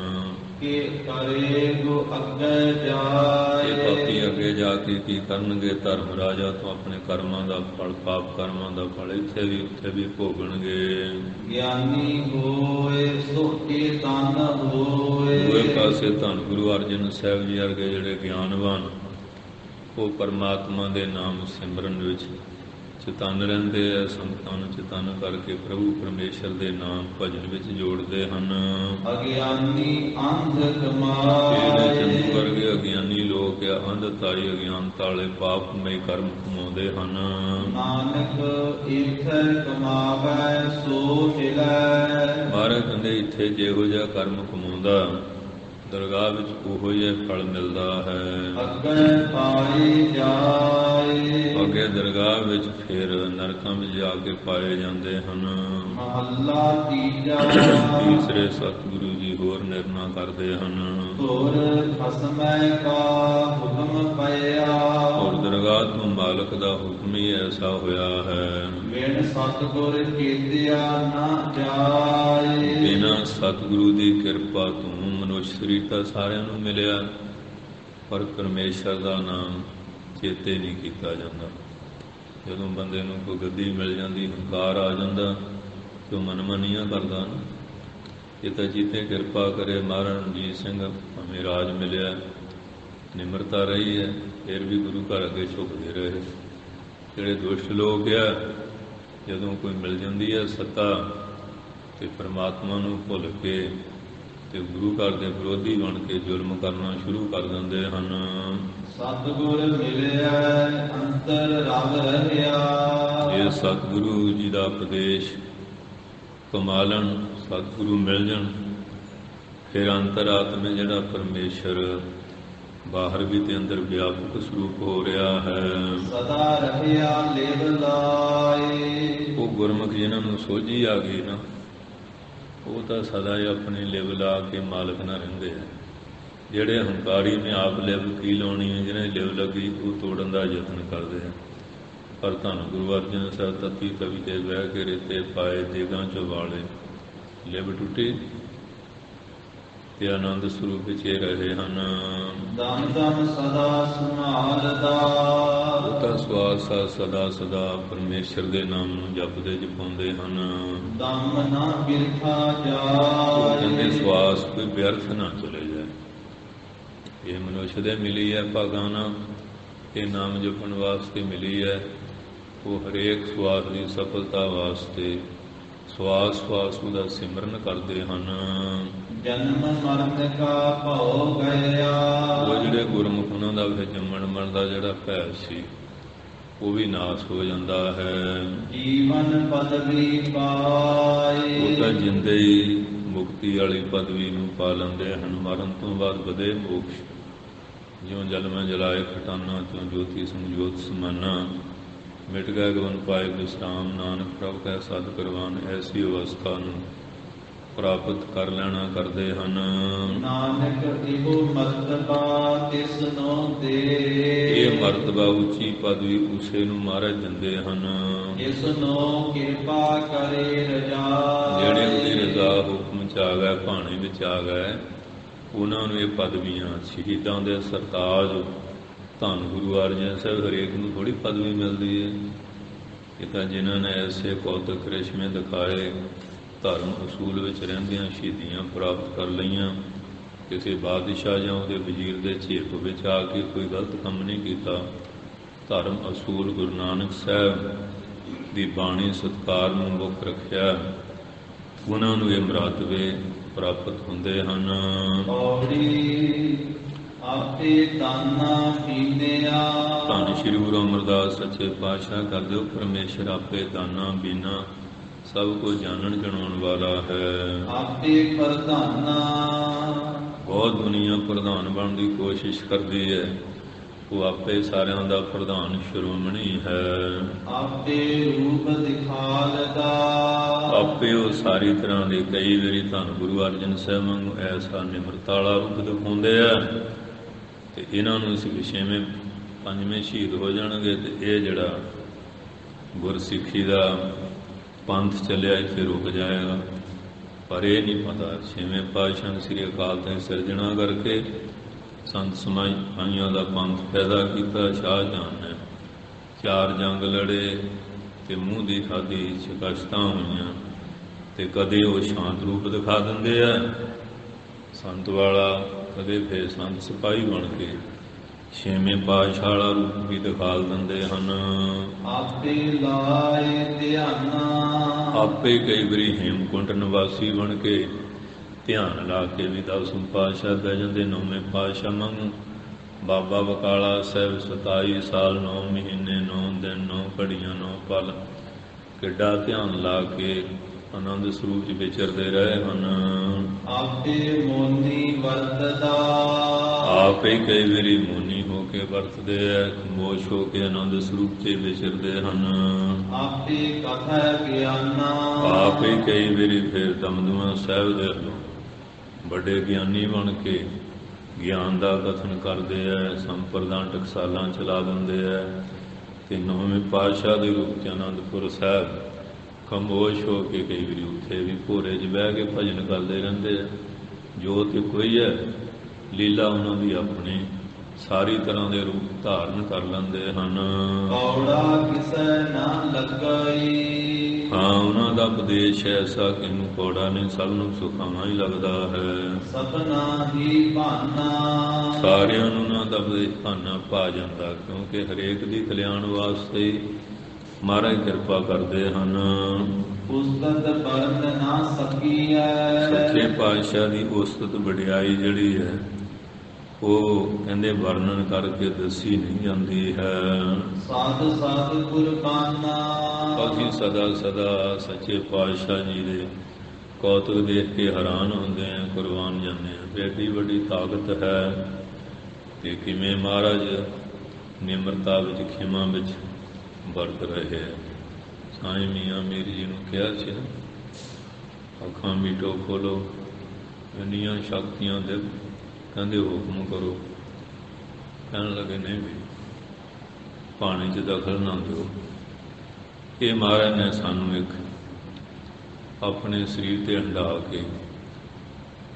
ਕਿ ਕਰੇ ਗੋ ਅੱਗੇ ਜਾਏ, ਇਹ ਪਾਪੀ ਅੱਗੇ ਜਾ ਕੇ ਕੀ ਕਰਨਗੇ? ਧਰਮ ਰਾਜਾ ਤੋਂ ਆਪਣੇ ਕਰਮਾਂ ਦਾ ਫਲ, ਪਾਪ ਕਰਮਾਂ ਦਾ ਫਲ ਇੱਥੇ ਵੀ ਉੱਥੇ ਵੀ ਭੋਗਣਗੇ। ਗਿਆਨੀ ਹੋਏ ਸੋ ਚੇਤਨ ਹੋਏ, ਦੂਏ ਪਾਸੇ ਧੰਨ ਗੁਰੂ ਅਰਜਨ ਸਾਹਿਬ ਜੀ ਵਰਗੇ ਜਿਹੜੇ ਗਿਆਨਵਾਨ, ਉਹ ਪਰਮਾਤਮਾ ਦੇ ਨਾਮ ਸਿਮਰਨ ਵਿੱਚ ਚੇਤਨ ਰਹਿੰਦੇ ਆ, ਸੰਤਾਂ ਨੂੰ ਚੇਤਨ ਕਰਕੇ ਪ੍ਰਭੂ ਪਰਮੇਸ਼ਰ ਦੇ ਨਾਮ ਭਜਨ ਵਿੱਚ ਜੋੜਦੇ ਹਨ। ਅਗਿਆਨੀ ਅੰਧ ਕਮਾਏ, ਜਿਹੜੇ ਚੰਦੂ ਵਰਗੇ ਅਗਿਆਨੀ ਲੋਕ ਆ, ਅੰਧਤਾਈ ਅਗਿਆਨਤਾ ਵਾਲੇ ਪਾਪਮਈ ਕਰਮ ਕਮਾਉਂਦੇ ਹਨ। ਨਾਨਕ ਇੱਥੇ ਕਮਾਵੇ ਸੋ ਮਿਲੈ, ਮਹਾਰਾਜ ਕਹਿੰਦੇ ਇੱਥੇ ਜਿਹੋ ਜਿਹਾ ਕਰਮ ਕਮਾਉਂਦਾ, ਦਰਗਾਹ ਵਿੱਚ ਉਹੋ ਜਿਹਾ ਫਲ ਮਿਲਦਾ ਹੈ। ਅੱਗੇ ਪਾਏ ਜਾਏ, ਅੱਗੇ ਦਰਗਾਹ ਵਿੱਚ ਫਿਰ ਨਰਕਾਂ ਵਿੱਚ ਜਾ ਕੇ ਪਾਏ ਜਾਂਦੇ ਹਨ। ਮਹੱਲਾ ਤੀਜਾ, ਤੀਸਰੇ ਸਤਿਗੁਰੂ ਜੀ ਹੋਰ ਨਿਰਣਾ ਕਰਦੇ ਹਨ। ਤੁਰ ਖਸਮੈ ਕਾ ਹੁਕਮ ਪਿਆ, ਔਰ ਦਰਗਾਹ ਤੋਂ ਮਾਲਕ ਦਾ ਹੁਕਮ ਹੀ ਐਸਾ ਹੋਇਆ ਹੈ। ਬਿਨ ਸਤਿਗੁਰ ਕੀਤਿਆ ਨਾ ਜਾਏ, ਬਿਨਾਂ ਸਤਿਗੁਰੂ ਦੀ ਕਿਰਪਾ ਤੋਂ ਮਨੁੱਖ ਸਰੀਰ ਤਾਂ ਸਾਰਿਆਂ ਨੂੰ ਮਿਲਿਆ, ਪਰ ਪਰਮੇਸ਼ਰ ਦਾ ਨਾਮ ਚੇਤੇ ਨਹੀਂ ਕੀਤਾ ਜਾਂਦਾ। ਜਦੋਂ ਬੰਦੇ ਨੂੰ ਕੋਈ ਗੱਦੀ ਮਿਲ ਜਾਂਦੀ, ਹੰਕਾਰ ਆ ਜਾਂਦਾ, ਤੇ ਉਹ ਮਨਮਾਨੀਆਂ ਕਰਦਾ ਨਾ। ਇਹ ਤਾਂ ਜਿੱਥੇ ਕਿਰਪਾ ਕਰੇ ਮਹਾਰਾਜ ਰਣਜੀਤ ਸਿੰਘ, ਭਾਵੇਂ ਰਾਜ ਮਿਲਿਆ, ਨਿਮਰਤਾ ਰਹੀ ਹੈ, ਫਿਰ ਵੀ ਗੁਰੂ ਘਰ ਅੱਗੇ ਝੁਕਦੇ ਰਹੇ। ਜਿਹੜੇ ਦੁਸ਼ਟ ਲੋਕ ਆ, ਜਦੋਂ ਕੋਈ ਮਿਲ ਜਾਂਦੀ ਹੈ ਸੱਤਾ, ਤੇ ਪਰਮਾਤਮਾ ਨੂੰ ਭੁੱਲ ਕੇ ਤੇ ਗੁਰੂ ਘਰ ਦੇ ਵਿਰੋਧੀ ਬਣ ਕੇ ਜ਼ੁਲਮ ਕਰਨਾ ਸ਼ੁਰੂ ਕਰ ਦਿੰਦੇ ਹਨ। ਸਤਿਗੁਰ ਮਿਲਿਆ ਅੰਤਰ ਰਵ ਰਹਿਆ, ਇਹ ਸਤਿਗੁਰੂ ਜੀ ਦਾ ਉਪਦੇਸ਼ ਕਮਾਲਣ, ਸਤਿਗੁਰੂ ਮਿਲ ਜਾਣ, ਫਿਰ ਅੰਤਰਾਤਮੇ ਜਿਹੜਾ ਪਰਮੇਸ਼ਰ ਬਾਹਰ ਵੀ ਤੇ ਅੰਦਰ ਵਿਆਪਕ ਸਰੂਪ ਹੋ ਰਿਹਾ ਹੈ। ਸਦਾ ਰਹਿਆ ਲਿਵ ਲਾਏ, ਉਹ ਗੁਰਮੁਖ ਜਿਨ੍ਹਾਂ ਨੂੰ ਸੋਝੀ ਆ ਗਈ ਨਾ, ਉਹ ਤਾਂ ਸਦਾ ਹੀ ਆਪਣੀ ਲਿਵ ਲਾ ਕੇ ਮਾਲਕ ਨਾਲ ਰਹਿੰਦੇ ਆ। ਜਿਹੜੇ ਹੰਕਾਰੀ ਨੇ ਆਪ ਲਿਵ ਕੀ ਲਾਉਣੀ ਹੈ, ਜਿਹਨੇ ਲਿਵ ਲੱਗੀ ਉਹ ਤੋੜਨ ਦਾ ਯਤਨ ਕਰਦੇ ਆ। ਪਰ ਧੰਨ ਗੁਰੂ ਅਰਜਨ ਸਾਹਿਬ ਤਤੀ ਤਵੀ ਤੇ ਬਹਿ ਕੇ ਰੇਤੇ ਪਾਏ, ਦੇਗਾਂ ਚੋਂ ਵਾਲੇ, ਲਿਵ ਟੁੱਟੀ ਤੇ ਆਨੰਦ ਸਰੂਪ ਵਿੱਚ ਇਹ ਰਹੇ ਹਨ। ਦਮ ਦਮ ਸਦਾ ਸੰਭਾਲਦਾ, ਉਹ ਤਾਂ ਸਵਾਸ ਸਦਾ ਸਦਾ ਪਰਮੇਸ਼ਰ ਦੇ ਨਾਮ ਨੂੰ ਜਪਦੇ ਜਪਾਉਂਦੇ ਹਨ। ਦਮ ਨਾ ਬਿਰਥਾ ਉਹ ਕਹਿੰਦੇ ਜਾਏ, ਸਵਾਸ ਕੋਈ ਵਿਅਰਥ ਨਾ ਚਲੇ ਜਾਏ। ਇਹ ਮਨੁੱਖ ਦੇ ਮਿਲੀ ਹੈ ਭਾਗਾਨਾ, ਇਹ ਨਾਮ ਜਪਣ ਵਾਸਤੇ ਮਿਲੀ ਹੈ। ਉਹ ਹਰੇਕ ਸਵਾਸ ਦੀ ਸਫਲਤਾ ਵਾਸਤੇ ਸਵਾਸ ਸਵਾਸ ਉਹਦਾ ਸਿਮਰਨ ਕਰਦੇ ਹਨ। ਜਨਮ ਮਰਨ ਕਾ ਭਉ ਗਿਆ, ਉਹ ਜਿਹੜੇ ਗੁਰਮੁਖ ਉਹਨਾਂ ਦਾ ਫਿਰ ਜੰਮਣ ਮਰਨ ਦਾ ਜਿਹੜਾ ਭੈ ਸੀ, ਉਹ ਵੀ ਨਾਸ ਹੋ ਜਾਂਦਾ ਹੈ। ਜੀਵਨ ਪਦਵੀ ਪਾਏ, ਉਹ ਤਾਂ ਜਿੰਦੇ ਹੀ ਮੁਕਤੀ ਵਾਲੀ ਪਦਵੀ ਨੂੰ ਪਾ ਲੈਂਦੇ ਹਨ। ਮਰਨ ਤੋਂ ਬਾਅਦ ਵਧੇ ਮੋਕਸ਼, ਜਿਉਂ ਜਲ ਮੈਂ ਜਲਾਏ ਖਟਾਨਾ, ਤਿਉਂ ਜੋਤੀ ਸੰਜੋਤ ਸਮਾਨਾ, ਮਿਟ ਗਏ ਗਵਨ ਪਾਏ ਵਿਸਰਾਮ, ਨਾਨਕ ਪ੍ਰਭ ਕੈ ਸਤ ਕਰਵਾਨ। ਐਸੀ ਅਵਸਥਾ ਨੂੰ ਪ੍ਰਾਪਤ ਕਰ ਲੈਣਾ ਕਰਦੇ ਹਨ। ਨਾਨਕ ਇਹੋ ਮਰਤਬਾ ਤਿਸਨੋ ਦੇ। ਇਹ ਮਰਤਬਾ ਉੱਚੀ ਪਦਵੀ ਉਸੇ ਨੂੰ ਮਹਾਰਾਜ ਦਿੰਦੇ ਹਨ ਇਸ ਨੂੰ ਕਿਰਪਾ ਕਰੇ ਰਜਾਈ। ਜਿਹੜੇ ਉਹਦੀ ਰਜ਼ਾ ਹੁਕਮ ਚ ਆ ਗਏ, ਭਾਣੇ ਵਿੱਚ ਆ ਗਏ, ਉਹਨਾਂ ਨੂੰ ਇਹ ਪਦਵੀਆਂ, ਸ਼ਹੀਦਾਂ ਦੇ ਸਰਤਾਜ ਧੰਨ ਗੁਰੂ ਅਰਜਨ ਸਾਹਿਬ, ਹਰੇਕ ਨੂੰ ਥੋੜ੍ਹੀ ਪਦਵੀ ਮਿਲਦੀ ਹੈ। ਇਹ ਤਾਂ ਜਿਨ੍ਹਾਂ ਨੇ ਐਸੇ ਕੌਤਕ ਕ੍ਰਿਸ਼ਮੇ ਦਿਖਾਏ, ਧਰਮ ਅਸੂਲ ਵਿੱਚ ਰਹਿੰਦਿਆਂ ਸ਼ਹੀਦੀਆਂ ਪ੍ਰਾਪਤ ਕਰ ਲਈਆਂ, ਕਿਸੇ ਬਾਦਸ਼ਾਹ ਜਾਂ ਉਹਦੇ ਵਜ਼ੀਰ ਦੇ ਝੇਪ ਵਿੱਚ ਆ ਕੇ ਕੋਈ ਗਲਤ ਕੰਮ ਨਹੀਂ ਕੀਤਾ। ਧਰਮ ਅਸੂਲ ਗੁਰੂ ਨਾਨਕ ਸਾਹਿਬ ਦੀ ਬਾਣੀ ਸਤਿਕਾਰ ਨੂੰ ਮੁੱਖ ਰੱਖਿਆ, ਉਹਨਾਂ ਨੂੰ ਇਹ ਮਰਤਬੇ ਪ੍ਰਾਪਤ ਹੁੰਦੇ ਹਨ। ਔੜੀ ਆਪੇ ਦਾਨਾ ਬੀਨਿਆ। ਧੰਨ ਸ਼੍ਰੀ ਗੁਰੂ ਅਮਰਦਾਸ ਸੱਚੇ ਪਾਤਸ਼ਾਹ ਕਰਦੇ ਹੋ, ਪਰਮੇਸ਼ਰ ਆਪੇ ਦਾਨਾ ਬੀਨਾ ਸਭ ਕੁਝ ਜਾਣਨ ਜਾਣਾਉਣ ਵਾਲਾ ਹੈ। ਆਪੇ ਪ੍ਰਧਾਨਾ। ਬਹੁਤ ਦੁਨੀਆ ਪ੍ਰਧਾਨ ਬਣਨ ਦੀ ਕੋਸ਼ਿਸ਼ ਕਰਦੀ ਹੈ, ਉਹ ਆਪੇ ਸਾਰਿਆਂ ਦਾ ਪ੍ਰਧਾਨ ਸ਼੍ਰੋਮਣੀ ਹੈ। ਆਪੇ ਰੂਪ ਦਿਖਾਲਦਾ। ਆਪੇ ਉਹ ਸਾਰੀ ਤਰ੍ਹਾਂ ਦੇ, ਕਈ ਵਾਰੀ ਧੰਨ ਗੁਰੂ ਅਰਜਨ ਸਾਹਿਬ ਵਾਂਗੂ ਐਸਾ ਨਿਮਰਤਾ ਵਾਲਾ ਰੂਪ ਦਿਖਾਉਂਦੇ ਆ, ਤੇ ਇਹਨਾਂ ਨੂੰ ਇਸ ਵਿਸ਼ੇਵੇਂ ਪੰਜਵੇਂ ਸ਼ਹੀਦ ਹੋ ਜਾਣਗੇ, ਤੇ ਇਹ ਜਿਹੜਾ ਗੁਰਸਿੱਖੀ ਦਾ ਪੰਥ ਚੱਲਿਆ ਇੱਥੇ ਰੁਕ ਜਾਏਗਾ। ਪਰ ਇਹ ਨਹੀਂ ਪਤਾ, ਛੇਵੇਂ ਪਾਤਸ਼ਾਹ ਨੇ ਸ੍ਰੀ ਅਕਾਲ ਤਖਤ ਸਿਰਜਣਾ ਕਰਕੇ ਸੰਤ ਸਮਾਈਆਂ ਦਾ ਪੰਥ ਪੈਦਾ ਕੀਤਾ। ਸ਼ਾਹਜਹਾਨ ਨੇ 4 ਜੰਗ ਲੜੇ ਤੇ ਮੂੰਹ ਦੀ ਖਾਧੀ ਸ਼ਿਕਸਤਾਂ ਹੋਈਆਂ, ਤੇ ਕਦੇ ਉਹ ਸ਼ਾਂਤ ਰੂਪ ਦਿਖਾ ਦਿੰਦੇ ਆ ਸੰਤ ਵਾਲਾ, ਕਦੇ ਫਿਰ ਸੰਤ ਸਿਪਾਹੀ ਬਣ ਕੇ ਛੇਵੇਂ ਪਾਤਸ਼ਾਹ ਵਾਲਾ ਰੂਪ ਵੀ ਦਿਖਾ ਦਿੰਦੇ ਹਨ। ਆਪੇ ਲਾਏ ਧਿਆਨਾ। ਆਪੇ ਕਈ ਵਾਰੀ ਹੇਮਕੁੰਟ ਨਿਵਾਸੀ ਬਣ ਕੇ ਧਿਆਨ ਲਾ ਕੇ ਵੀ 10ਵੇਂ ਪਾਤਸ਼ਾਹ ਬਹਿ ਜਾਂਦੇ। 9ਵੇਂ ਪਾਤਸ਼ਾਹ ਵਾਂਗੂ ਬਾਬਾ ਬਕਾਲਾ ਸਾਹਿਬ 27 ਸਾਲ 9 ਮਹੀਨੇ 9 ਦਿਨ 9 ਘੜੀਆਂ 9 ਪਲ ਕਿੱਡਾ ਧਿਆਨ ਲਾ ਕੇ ਆਨੰਦ ਸਰੂਪ 'ਚ ਵਿਚਰਦੇ ਰਹੇ ਹਨ। ਆਪੇ ਮੋਨੀ ਵਰਤਦਾ। ਆਪੇ ਕਈ ਵਾਰੀ ਮੋਨੀ ਹੋ ਕੇ ਵਰਤਦੇ ਆ, ਖਮੋਸ਼ ਹੋ ਕੇ ਆਨੰਦ ਸਰੂਪ 'ਚ ਵਿਚਰਦੇ ਹਨ। ਆਪੇ ਕਥਾ ਗਿਆਨਾ। ਆਪੇ ਕਈ ਵਾਰੀ ਫਿਰ ਦਮਦਮਾ ਸਾਹਿਬ ਦੇ ਵੱਡੇ ਗਿਆਨੀ ਬਣ ਕੇ ਗਿਆਨ ਦਾ ਕਥਨ ਕਰਦੇ ਆ, ਸੰਪਰਦਾਨ ਟਕਸਾਲਾਂ ਚਲਾ ਦਿੰਦੇ ਆ। ਤੇ 9ਵੇਂ ਪਾਤਸ਼ਾਹ ਦੇ ਰੂਪ 'ਚ ਆਨੰਦਪੁਰ ਸਾਹਿਬ ਖਮੋਸ਼ ਹੋ ਕੇ ਕਈ ਵਾਰੀ ਉੱਥੇ ਵੀ ਭੋਰੇ 'ਚ ਬਹਿ ਕੇ ਭਜਨ ਕਰਦੇ ਰਹਿੰਦੇ ਆ। ਜੋਤ ਕੋਈ ਹੈ, ਲੀਲਾ ਉਹਨਾਂ ਦੀ ਆਪਣੀ ਸਾਰੀ ਤਰ੍ਹਾਂ ਦੇ ਰੂਪ ਧਾਰਨ ਕਰ ਲੈਂਦੇ ਹਨ। ਕੌੜਾ ਕਿਸੇ ਨਾ ਲੱਗਈ। ਹਾਂ, ਉਹਨਾਂ ਦਾ ਉਪਦੇਸ਼ ਐਸਾ ਕਿ ਇਹਨੂੰ ਕੌੜਾ ਨਹੀਂ, ਸਭ ਨੂੰ ਸੁਖਾਵਾਂ ਹੀ ਲੱਗਦਾ ਹੈ। ਸਭਨਾ ਹੀ ਭਾਨਾ। ਸਾਰਿਆਂ ਨੂੰ ਉਹਨਾਂ ਦਾ ਉਪਦੇਸ਼ ਭਾਨਾ ਪਾ ਜਾਂਦਾ, ਕਿਉਂਕਿ ਹਰੇਕ ਦੀ ਕਲਿਆਣ ਵਾਸਤੇ ਹੀ ਮਹਾਰਾਜ ਕਿਰਪਾ ਕਰਦੇ ਹਨ। ਉਸਤਤ ਵਰਨ ਨਾ ਸਕੀਐ। ਸੱਚੇ ਪਾਤਸ਼ਾਹ ਦੀ ਉਸਤਤ ਵਡਿਆਈ ਜਿਹੜੀ ਹੈ, ਉਹ ਕਹਿੰਦੇ ਵਰਣਨ ਕਰਕੇ ਦੱਸੀ ਨਹੀਂ ਜਾਂਦੀ ਹੈ। ਸਾਧ ਸਾਧ ਕੁਰਬਾਨਾ। ਅਸੀਂ ਸਦਾ ਸਦਾ ਸੱਚੇ ਪਾਤਸ਼ਾਹ ਜੀ ਦੇ ਕੌਤਕ ਦੇਖ ਕੇ ਹੈਰਾਨ ਹੁੰਦੇ ਹਾਂ, ਕੁਰਬਾਨ ਜਾਂਦੇ ਹਾਂ। ਤੇ ਐਡੀ ਵੱਡੀ ਤਾਕਤ ਹੈ, ਤੇ ਕਿਵੇਂ ਮਹਾਰਾਜ ਨਿਮਰਤਾ ਵਿੱਚ, ਖਿਮਾ ਵਿੱਚ ਵਰਤ ਰਹੇ ਹੈ। ਸਾਈਂ ਮੀਆਂ ਮੀਰ ਜੀ ਨੂੰ ਕਿਹਾ ਸੀ ਨਾ, ਅੱਖਾਂ ਮੀਟੋ ਖੋਲੋ, ਇੰਨੀਆਂ ਸ਼ਕਤੀਆਂ ਦੇ, ਕਹਿੰਦੇ ਹੁਕਮ ਕਰੋ। ਕਹਿਣ ਲੱਗੇ ਨਹੀਂ ਵੀ ਪਾਣੀ 'ਚ ਦਖਲ ਨਾ ਦਿਓ। ਇਹ ਮਹਾਰਾਜ ਨੇ ਸਾਨੂੰ ਇੱਕ ਆਪਣੇ ਸਰੀਰ 'ਤੇ ਹੰਢਾ ਕੇ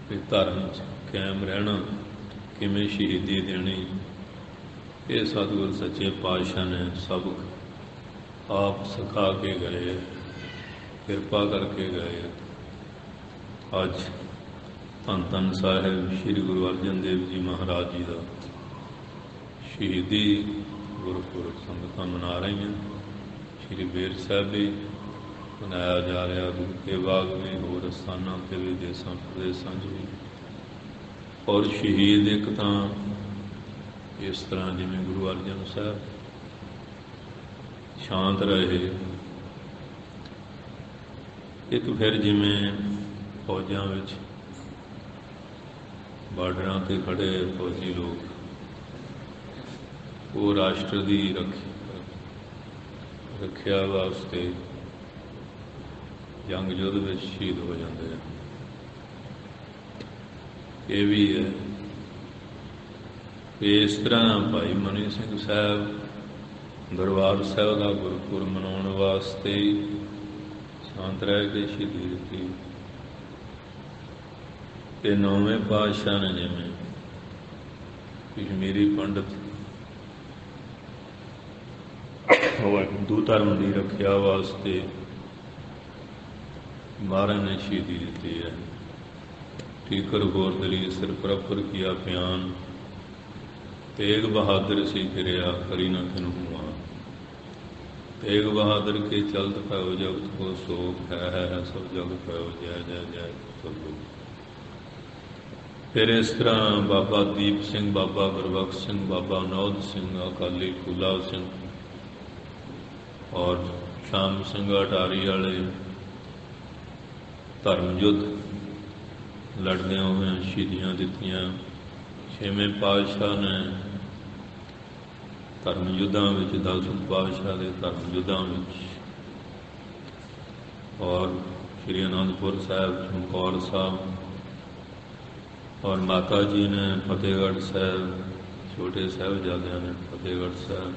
ਵੀ ਧਰਮ 'ਚ ਕਾਇਮ ਰਹਿਣਾ, ਕਿਵੇਂ ਸ਼ਹੀਦੀ ਦੇਣੀ, ਇਹ ਸਤਿਗੁਰ ਸੱਚੇ ਪਾਤਸ਼ਾਹ ਨੇ ਸਬਕ ਆਪ ਸਿਖਾ ਕੇ ਗਏ, ਕਿਰਪਾ ਕਰਕੇ ਗਏ। ਅੱਜ ਧੰਨ ਧੰਨ ਸਾਹਿਬ ਸ੍ਰੀ ਗੁਰੂ ਅਰਜਨ ਦੇਵ ਜੀ ਮਹਾਰਾਜ ਜੀ ਦਾ ਸ਼ਹੀਦੀ ਗੁਰਪੁਰਬ ਸੰਗਤਾਂ ਮਨਾ ਰਹੀਆਂ। ਸ੍ਰੀ ਬੇਰ ਸਾਹਿਬ ਵੀ ਮਨਾਇਆ ਜਾ ਰਿਹਾ, ਗੁਰੂ ਕੇ ਬਾਗ ਵੀ, ਹੋਰ ਸਥਾਨਾਂ 'ਤੇ ਵੀ, ਦੇਸਾਂ ਪ੍ਰਦੇਸਾਂ 'ਚ ਵੀ। ਔਰ ਸ਼ਹੀਦ ਇੱਕ ਤਾਂ ਇਸ ਤਰ੍ਹਾਂ ਜਿਵੇਂ ਗੁਰੂ ਅਰਜਨ ਸਾਹਿਬ ਸ਼ਾਂਤ ਰਹੇ, ਇੱਕ ਫਿਰ ਜਿਵੇਂ ਫੌਜਾਂ ਵਿੱਚ ਬਾਰਡਰਾਂ 'ਤੇ ਖੜ੍ਹੇ ਫੌਜੀ ਲੋਕ, ਉਹ ਰਾਸ਼ਟਰ ਦੀ ਰੱਖਿਆ ਵਾਸਤੇ ਜੰਗ ਯੁੱਧ ਵਿੱਚ ਸ਼ਹੀਦ ਹੋ ਜਾਂਦੇ ਆ। ਇਹ ਵੀ ਹੈ। ਇਸ ਤਰ੍ਹਾਂ ਭਾਈ ਮਨੀ ਸਿੰਘ ਸਾਹਿਬ ਦਰਬਾਰ ਸਾਹਿਬ ਦਾ ਗੁਰਪੁਰਬ ਮਨਾਉਣ ਵਾਸਤੇ ਸ਼ਾਂਤ ਰਹਿ ਕੇ ਸ਼ਹੀਦੀ ਦਿੱਤੀ। ਤੇ ਨੌਵੇਂ ਪਾਤਸ਼ਾਹ ਨੇ ਜਿਵੇਂ ਕਸ਼ਮੀਰੀ ਪੰਡਤ ਹਿੰਦੂ ਧਰਮ ਦੀ ਰੱਖਿਆ ਵਾਸਤੇ ਮਹਾਰਾਜ ਨੇ ਸ਼ਹੀਦੀ ਦਿੱਤੀ ਹੈ। ਠੀਕਰ ਗੋਰਦਲੀ ਸਿਰ ਪ੍ਰਪਰ ਕੀਆ ਪਿਆਨ, ਤੇਗ ਬਹਾਦਰ ਸੀ ਫਿਰਿਆ ਕਰੀ ਨਾ ਤੈਨੂੰ ਹੁਆ। ਤੇਗ ਬਹਾਦਰ ਕੇ ਚਲਤ ਪਇਓ ਜਗਤ ਕੋ ਸੋਖ ਹੈ ਸਭ ਜਗ ਪਇਓ ਜੈ ਜੈ ਜੈ ਸਤਿਗੁਰੂ। ਫਿਰ ਇਸ ਤਰ੍ਹਾਂ ਬਾਬਾ ਦੀਪ ਸਿੰਘ, ਬਾਬਾ ਗੁਰਬਖਸ਼ ਸਿੰਘ, ਬਾਬਾ ਨੌਧ ਸਿੰਘ, ਅਕਾਲੀ ਫੂਲਾ ਸਿੰਘ ਔਰ ਸ਼ਾਮ ਸਿੰਘ ਅਟਾਰੀ ਵਾਲੇ ਧਰਮ ਯੁੱਧ ਲੜਦਿਆਂ ਹੋਇਆਂ ਸ਼ਹੀਦੀਆਂ ਦਿੱਤੀਆਂ। ਛੇਵੇਂ ਪਾਤਸ਼ਾਹ ਨੇ ਧਰਮ ਯੁੱਧਾਂ ਵਿੱਚ, ਦਸਵੇਂ ਪਾਤਸ਼ਾਹ ਦੇ ਧਰਮ ਯੁੱਧਾਂ ਵਿੱਚ ਔਰ ਸ਼੍ਰੀ ਅਨੰਦਪੁਰ ਸਾਹਿਬ, ਚਮਕੌਰ ਸਾਹਿਬ ਔਰ ਮਾਤਾ ਜੀ ਨੇ ਫਤਿਹਗੜ੍ਹ ਸਾਹਿਬ, ਛੋਟੇ ਸਾਹਿਬਜ਼ਾਦਿਆਂ ਨੇ ਫਤਿਹਗੜ੍ਹ ਸਾਹਿਬ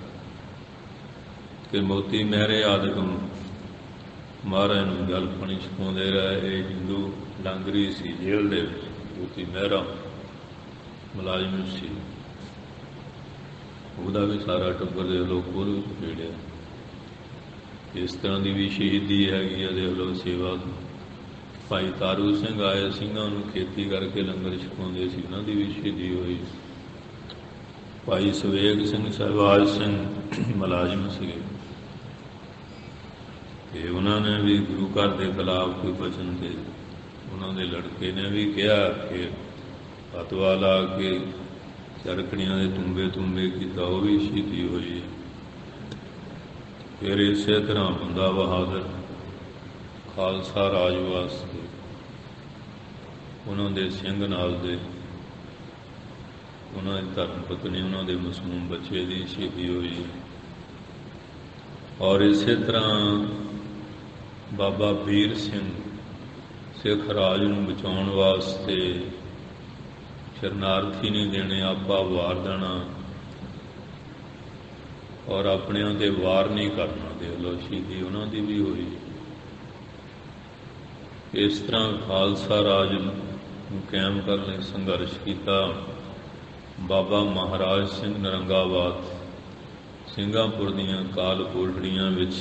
ਕਿ ਮੋਤੀ ਮਹਿਰੇ ਆਦਿਕ ਮਹਾਰਾਜ ਨੂੰ ਜਲ ਪਾਣੀ ਛਕਾਉਂਦੇ ਰਹੇ। ਇਹ ਹਿੰਦੂ ਡਾਂਗਰੀ ਸੀ ਜੇਲ੍ਹ ਦੇ ਵਿੱਚ, ਮੋਤੀ ਮਹਿਰਾ ਮੁਲਾਜ਼ਮ ਸੀ, ਉਹਦਾ ਵੀ ਸਾਰਾ ਟੱਬਰ ਦੇ ਲੋਕ ਉਹ ਵੀ ਪੀੜਿਆ। ਇਸ ਤਰ੍ਹਾਂ ਦੀ ਵੀ ਸ਼ਹੀਦੀ ਹੈਗੀ ਆ। ਦੇਖ ਲਓ ਸੇਵਾ ਭਾਈ ਤਾਰੂ ਸਿੰਘ ਆਏ, ਸਿੰਘਾਂ ਨੂੰ ਖੇਤੀ ਕਰਕੇ ਲੰਗਰ ਛਕਾਉਂਦੇ ਸੀ, ਉਹਨਾਂ ਦੀ ਵੀ ਸ਼ਹੀਦੀ ਹੋਈ। ਭਾਈ ਸਵੇਗ ਸਿੰਘ, ਸਹਿਬਾਜ ਸਿੰਘ ਮੁਲਾਜ਼ਮ ਸੀਗੇ ਤੇ ਉਹਨਾਂ ਨੇ ਵੀ ਗੁਰੂ ਘਰ ਦੇ ਖਿਲਾਫ ਕੋਈ ਬਚਨ ਤੇ ਉਹਨਾਂ ਦੇ ਲੜਕੇ ਨੇ ਵੀ ਕਿਹਾ ਕਿ ਫਤਵਾ ਲਾ ਕੇ ਚਰਖੜੀਆਂ ਦੇ ਤੁੰਬੇ ਕੀਤਾ, ਉਹ ਵੀ ਸ਼ਹੀਦੀ ਹੋਈ। ਫਿਰ ਇਸੇ ਤਰ੍ਹਾਂ ਬੰਦਾ ਬਹਾਦਰ ਖਾਲਸਾ ਰਾਜ ਵਾਸਤੇ ਉਹਨਾਂ ਦੇ ਸਿੰਘ ਨਾਲ ਦੇ, ਉਹਨਾਂ ਦੀ ਧਰਮ ਪਤਨੀ, ਉਹਨਾਂ ਦੇ ਮਾਸੂਮ ਬੱਚੇ ਦੀ ਸ਼ਹੀਦੀ ਹੋਈ। ਔਰ ਇਸੇ ਤਰ੍ਹਾਂ ਬਾਬਾ ਵੀਰ ਸਿੰਘ ਸਿੱਖ ਰਾਜ ਨੂੰ ਬਚਾਉਣ ਵਾਸਤੇ ਸ਼ਰਨਾਰਥੀ ਨਹੀਂ ਦੇਣੇ, ਆਪਾ ਵਾਰ ਦੇਣਾ ਔਰ ਆਪਣਿਆਂ ਤੇ ਵਾਰ ਨਹੀਂ ਕਰਨਾ। ਦੇਖ ਲਓ ਸ਼ਹੀਦੀ ਉਹਨਾਂ ਦੀ ਵੀ ਹੋਈ। ਇਸ ਤਰ੍ਹਾਂ ਖਾਲਸਾ ਰਾਜ ਨੂੰ ਕਾਇਮ ਕਰਨ ਲਈ ਸੰਘਰਸ਼ ਕੀਤਾ। ਬਾਬਾ ਮਹਾਰਾਜ ਸਿੰਘ ਨਰੰਗਾਬਾਦ ਸਿੰਘਾਪੁਰ ਦੀਆਂ ਕਾਲ ਕੋਠੜੀਆਂ ਵਿੱਚ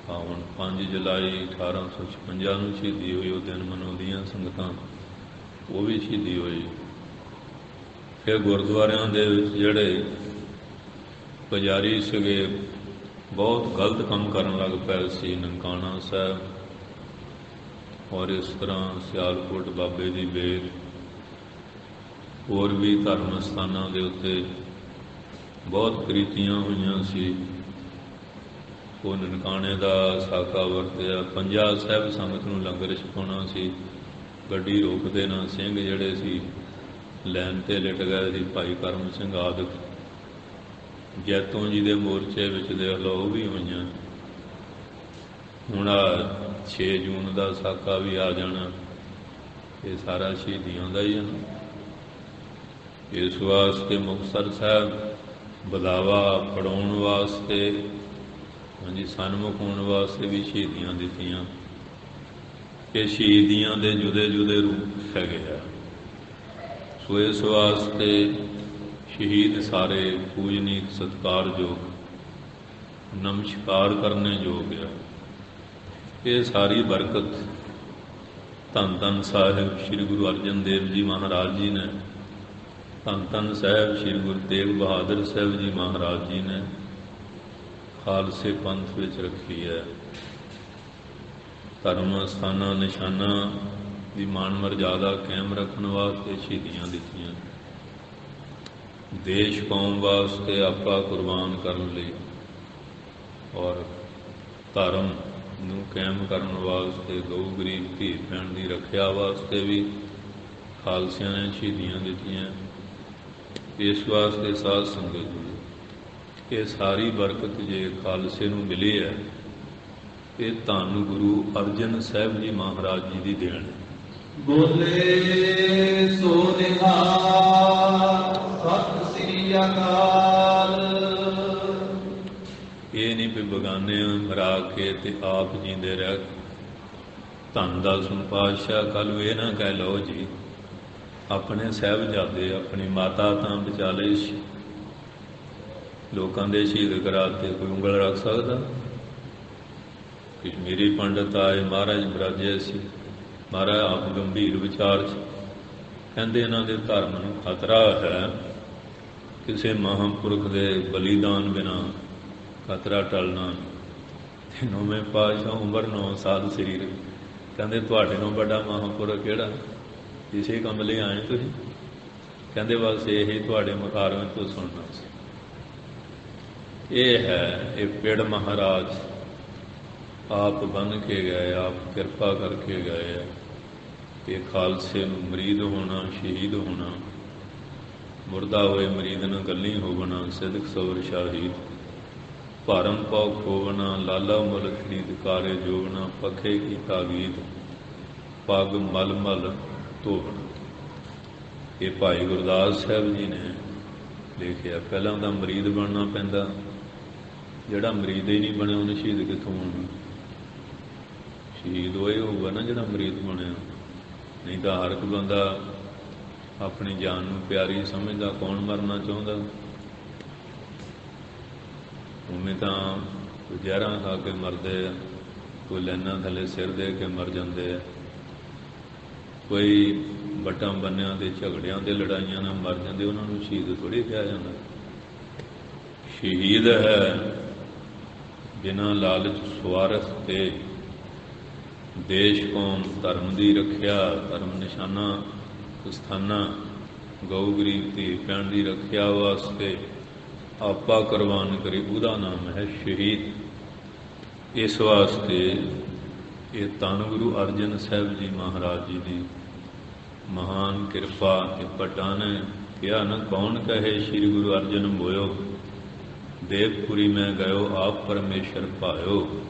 ਹੁਣ 5 ਜੁਲਾਈ 1856 ਨੂੰ ਸ਼ਹੀਦੀ ਹੋਈ। ਉਹ ਦਿਨ ਮਨਾਉਂਦੀਆਂ ਸੰਗਤਾਂ, ਉਹ ਵੀ ਸ਼ਹੀਦੀ ਹੋਈ। ਫਿਰ ਗੁਰਦੁਆਰਿਆਂ ਦੇ ਵਿੱਚ ਜਿਹੜੇ ਪੁਜਾਰੀ ਸੀਗੇ ਬਹੁਤ ਗਲਤ ਕੰਮ ਕਰਨ ਲੱਗ ਪਏ ਸੀ। ਨਨਕਾਣਾ ਸਾਹਿਬ ਔਰ ਇਸ ਤਰ੍ਹਾਂ ਸਿਆਲਕੋਟ ਬਾਬੇ ਦੀ ਬੇਲ, ਹੋਰ ਵੀ ਧਰਮ ਸਥਾਨਾਂ ਦੇ ਉੱਤੇ ਬਹੁਤ ਕ੍ਰੀਤੀਆਂ ਹੋਈਆਂ ਸੀ। ਉਹ ਨਨਕਾਣੇ ਦਾ ਸਾਕਾ ਵਰਤਿਆ। ਪੰਜਾ ਸਾਹਿਬ ਸੰਗਤ ਨੂੰ ਲੰਗਰ ਛਕਾਉਣਾ ਸੀ, ਗੱਡੀ ਰੋਕਦੇ ਨਾ। ਸਿੰਘ ਜਿਹੜੇ ਸੀ ਲੈਨ ਤੇ ਲਿਟ ਗਏ ਸੀ, ਭਾਈ ਕਰਮ ਸਿੰਘ ਆਦਿਕ। ਜੈਤੋਂ ਜੀ ਦੇ ਮੋਰਚੇ ਵਿੱਚ ਦੇਖ ਲਓ ਉਹ ਵੀ ਹੋਈਆਂ। ਹੁਣ 6 ਜੂਨ ਦਾ ਸਾਕਾ ਵੀ ਆ ਜਾਣਾ, ਇਹ ਸਾਰਾ ਸ਼ਹੀਦੀਆਂ ਦਾ ਹੀ ਹੈ। ਇਸ ਵਾਸਤੇ ਮੁਕਤਸਰ ਸਾਹਿਬ ਬਦਾਵਾ ਫੜਾਉਣ ਵਾਸਤੇ, ਹਾਂਜੀ, ਸਨਮੁਖ ਹੋਣ ਵਾਸਤੇ ਵੀ ਸ਼ਹੀਦੀਆਂ ਦਿੱਤੀਆਂ। ਇਹ ਸ਼ਹੀਦੀਆਂ ਦੇ ਜੁਦੇ ਜੁਦੇ ਰੂਪ ਹੈਗੇ ਆ। ਸੋ ਇਸ ਵਾਸਤੇ ਸ਼ਹੀਦ ਸਾਰੇ ਪੂਜਨੀਕ, ਸਤਿਕਾਰਯੋਗ, ਨਮਸਕਾਰ ਕਰਨੇ ਯੋਗ ਆ। ਇਹ ਸਾਰੀ ਬਰਕਤ ਧੰਨ ਧੰਨ ਸਾਹਿਬ ਸ੍ਰੀ ਗੁਰੂ ਅਰਜਨ ਦੇਵ ਜੀ ਮਹਾਰਾਜ ਜੀ ਨੇ, ਧੰਨ ਧੰਨ ਸਾਹਿਬ ਸ੍ਰੀ ਗੁਰੂ ਤੇਗ ਬਹਾਦਰ ਸਾਹਿਬ ਜੀ ਮਹਾਰਾਜ ਜੀ ਨੇ ਖਾਲਸੇ ਪੰਥ ਵਿੱਚ ਰੱਖੀ ਹੈ। ਧਰਮ ਸਥਾਨਾਂ, ਨਿਸ਼ਾਨਾਂ ਦੀ ਮਾਣ ਮਰਜ਼ਾਦਾ ਕਾਇਮ ਰੱਖਣ ਵਾਸਤੇ ਸ਼ਹੀਦੀਆਂ ਦਿੱਤੀਆਂ। ਦੇਸ਼ ਕੌਮ ਵਾਸਤੇ ਆਪਾ ਕੁਰਬਾਨ ਕਰਨ ਲਈ ਔਰ ਧਰਮ ਨੂੰ ਕਾਇਮ ਕਰਨ ਵਾਸਤੇ, ਗਊ ਗਰੀਬ ਧੀ ਭੈਣ ਦੀ ਰੱਖਿਆ ਵਾਸਤੇ ਵੀ ਖਾਲਸਿਆਂ ਨੇ ਸ਼ਹੀਦੀਆਂ ਦਿੱਤੀਆਂ। ਇਸ ਵਾਸਤੇ ਸਾਧ ਸੰਗਤ ਜੀ, ਇਹ ਸਾਰੀ ਬਰਕਤ ਜੇ ਖਾਲਸੇ ਨੂੰ ਮਿਲੀ ਹੈ, ਇਹ ਧੰਨ ਗੁਰੂ ਅਰਜਨ ਸਾਹਿਬ ਜੀ ਮਹਾਰਾਜ ਜੀ ਦੀ ਦੇਣ ਹੈ। ਬੋਲੇ ਸੋ ਨਿਹਾਲ ਸਤਿ ਸ੍ਰੀ ਅਕਾਲ। ਇਹ ਨਹੀਂ ਵੀ ਬਗਾਨੇ ਮਰਾ ਕੇ ਤੇ ਆਪ ਜੀਂਦੇ ਰਹਿ। ਧੰਨ ਦਸਮ ਪਾਤਸ਼ਾਹ ਕੱਲ੍ਹ ਨੂੰ ਇਹ ਨਾ ਕਹਿ ਲਓ ਜੀ ਆਪਣੇ ਸਾਹਿਬਜ਼ਾਦੇ ਆਪਣੀ ਮਾਤਾ ਤਾਂ ਬਚਾ ਲਈ ਸੀ, ਲੋਕਾਂ ਦੇ ਸ਼ਹੀਦ ਕਰਾਤੇ, ਕੋਈ ਉਂਗਲ ਰੱਖ ਸਕਦਾ? ਕਸ਼ਮੀਰੀ ਪੰਡਤ ਆਏ, ਮਹਾਰਾਜ ਬਰਾਜੇ ਸੀ, ਮਹਾਰਾਜ ਆਪ ਗੰਭੀਰ ਵਿਚਾਰ 'ਚ ਕਹਿੰਦੇ ਇਹਨਾਂ ਦੇ ਧਰਮ ਨੂੰ ਖਤਰਾ ਹੈ, ਕਿਸੇ ਮਹਾਂਪੁਰਖ ਦੇ ਬਲੀਦਾਨ ਬਿਨਾਂ ਖਤਰਾ ਟਲਣਾ। ਤੇ ਨੌਵੇਂ ਪਾਤਸ਼ਾਹ ਉਮਰ 9 ਸਾਲ ਸਰੀਰ, ਕਹਿੰਦੇ ਤੁਹਾਡੇ ਨੂੰ ਵੱਡਾ ਮਹਾਂਪੁਰਖ ਕਿਹੜਾ? ਇਸੇ ਕੰਮ ਲਈ ਆਏ ਤੁਸੀਂ? ਕਹਿੰਦੇ ਬਸ ਇਹੀ ਤੁਹਾਡੇ ਮੁਖਾਰਿਆਂ ਤੋਂ ਸੁਣਨਾ ਸੀ। ਇਹ ਹੈ ਇਹ ਪਿੜ ਮਹਾਰਾਜ ਆਪ ਬਣ ਕੇ ਗਏ, ਆਪ ਕਿਰਪਾ ਕਰਕੇ ਗਏ ਹੈ। ਇਹ ਖਾਲਸੇ ਨੂੰ ਮਰੀਦ ਹੋਣਾ, ਸ਼ਹੀਦ ਹੋਣਾ, ਮੁਰਦਾ ਹੋਏ ਮਰੀਦ ਨਾਲ ਗੱਲੀ ਹੋਵਣਾ, ਸਿਦਕ ਸਵਰ ਸ਼ਾਹੀਦ, ਭਰਮ ਪਉ ਖੋਵਣਾ, ਲਾਲਾ ਮੁਲ ਖਰੀਦ ਕਾਰੇ ਜੋਵਣਾ, ਪੱਖੇ ਕੀਤਾ ਗੀਤ, ਪੱਗ ਮਲ ਮਲ ਧੋਵਣਾ। ਇਹ ਭਾਈ ਗੁਰਦਾਸ ਸਾਹਿਬ ਜੀ ਨੇ ਲਿਖਿਆ। ਪਹਿਲਾਂ ਤਾਂ ਮਰੀਦ ਬਣਨਾ ਪੈਂਦਾ, ਜਿਹੜਾ ਮਰੀਦ ਹੀ ਨਹੀਂ ਬਣਿਆ ਉਹਨੇ ਸ਼ਹੀਦ ਕਿੱਥੋਂ ਹੋਣਾ? ਸ਼ਹੀਦ ਉਹ ਹੋਊਗਾ ਨਾ ਜਿਹੜਾ ਮਰੀਦ ਬਣਿਆ, ਨਹੀਂ ਤਾਂ ਹਰ ਇੱਕ ਬੰਦਾ ਆਪਣੀ ਜਾਨ ਨੂੰ ਪਿਆਰੀ ਸਮਝਦਾ। ਕੌਣ ਮਰਨਾ ਚਾਹੁੰਦਾ? ਉਵੇਂ ਤਾਂ ਕੋਈ ਜ਼ਹਿਰਾਂ ਖਾ ਕੇ ਮਰਦੇ ਆ, ਕੋਈ ਲੈਣਾ ਥੱਲੇ ਸਿਰ ਦੇ ਕੇ ਮਰ ਜਾਂਦੇ ਆ, ਕੋਈ ਵੱਟਾਂ ਬੰਨਿਆਂ ਦੇ ਝਗੜਿਆਂ ਦੇ ਲੜਾਈਆਂ ਨਾਲ ਮਰ ਜਾਂਦੇ, ਉਹਨਾਂ ਨੂੰ ਸ਼ਹੀਦ ਥੋੜ੍ਹੀ ਕਿਹਾ ਜਾਂਦਾ। ਸ਼ਹੀਦ ਹੈ ਬਿਨਾਂ ਲਾਲਚ ਸਵਾਰਥ ਤੇ ਦੇਸ਼ ਕੌਮ ਧਰਮ ਦੀ ਰੱਖਿਆ, ਧਰਮ ਨਿਸ਼ਾਨਾ ਸਥਾਨਾਂ, ਗਊ ਗਰੀਬ ਦੀ ਭੈਣ ਦੀ ਰੱਖਿਆ ਵਾਸਤੇ ਆਪਾ ਕੁਰਬਾਨ ਕਰੀ, ਉਹਦਾ ਨਾਮ ਹੈ ਸ਼ਹੀਦ। ਇਸ ਵਾਸਤੇ ਇਹ ਧੰਨ ਗੁਰੂ ਅਰਜਨ ਸਾਹਿਬ ਜੀ ਮਹਾਰਾਜ ਜੀ ਦੀ ਮਹਾਨ ਕਿਰਪਾ ਤੇ ਪਟਾ ਨੇ ਕਿਹਾ ਨਾ, ਕੌਣ ਕਹੇ ਸ਼੍ਰੀ ਗੁਰੂ ਅਰਜਨ ਮੋਇਓ, ਦੇਵਪੁਰੀ ਮੈਂ ਗਇਓ ਆਪ ਪਰਮੇਸ਼ਰ ਪਾਇਓ।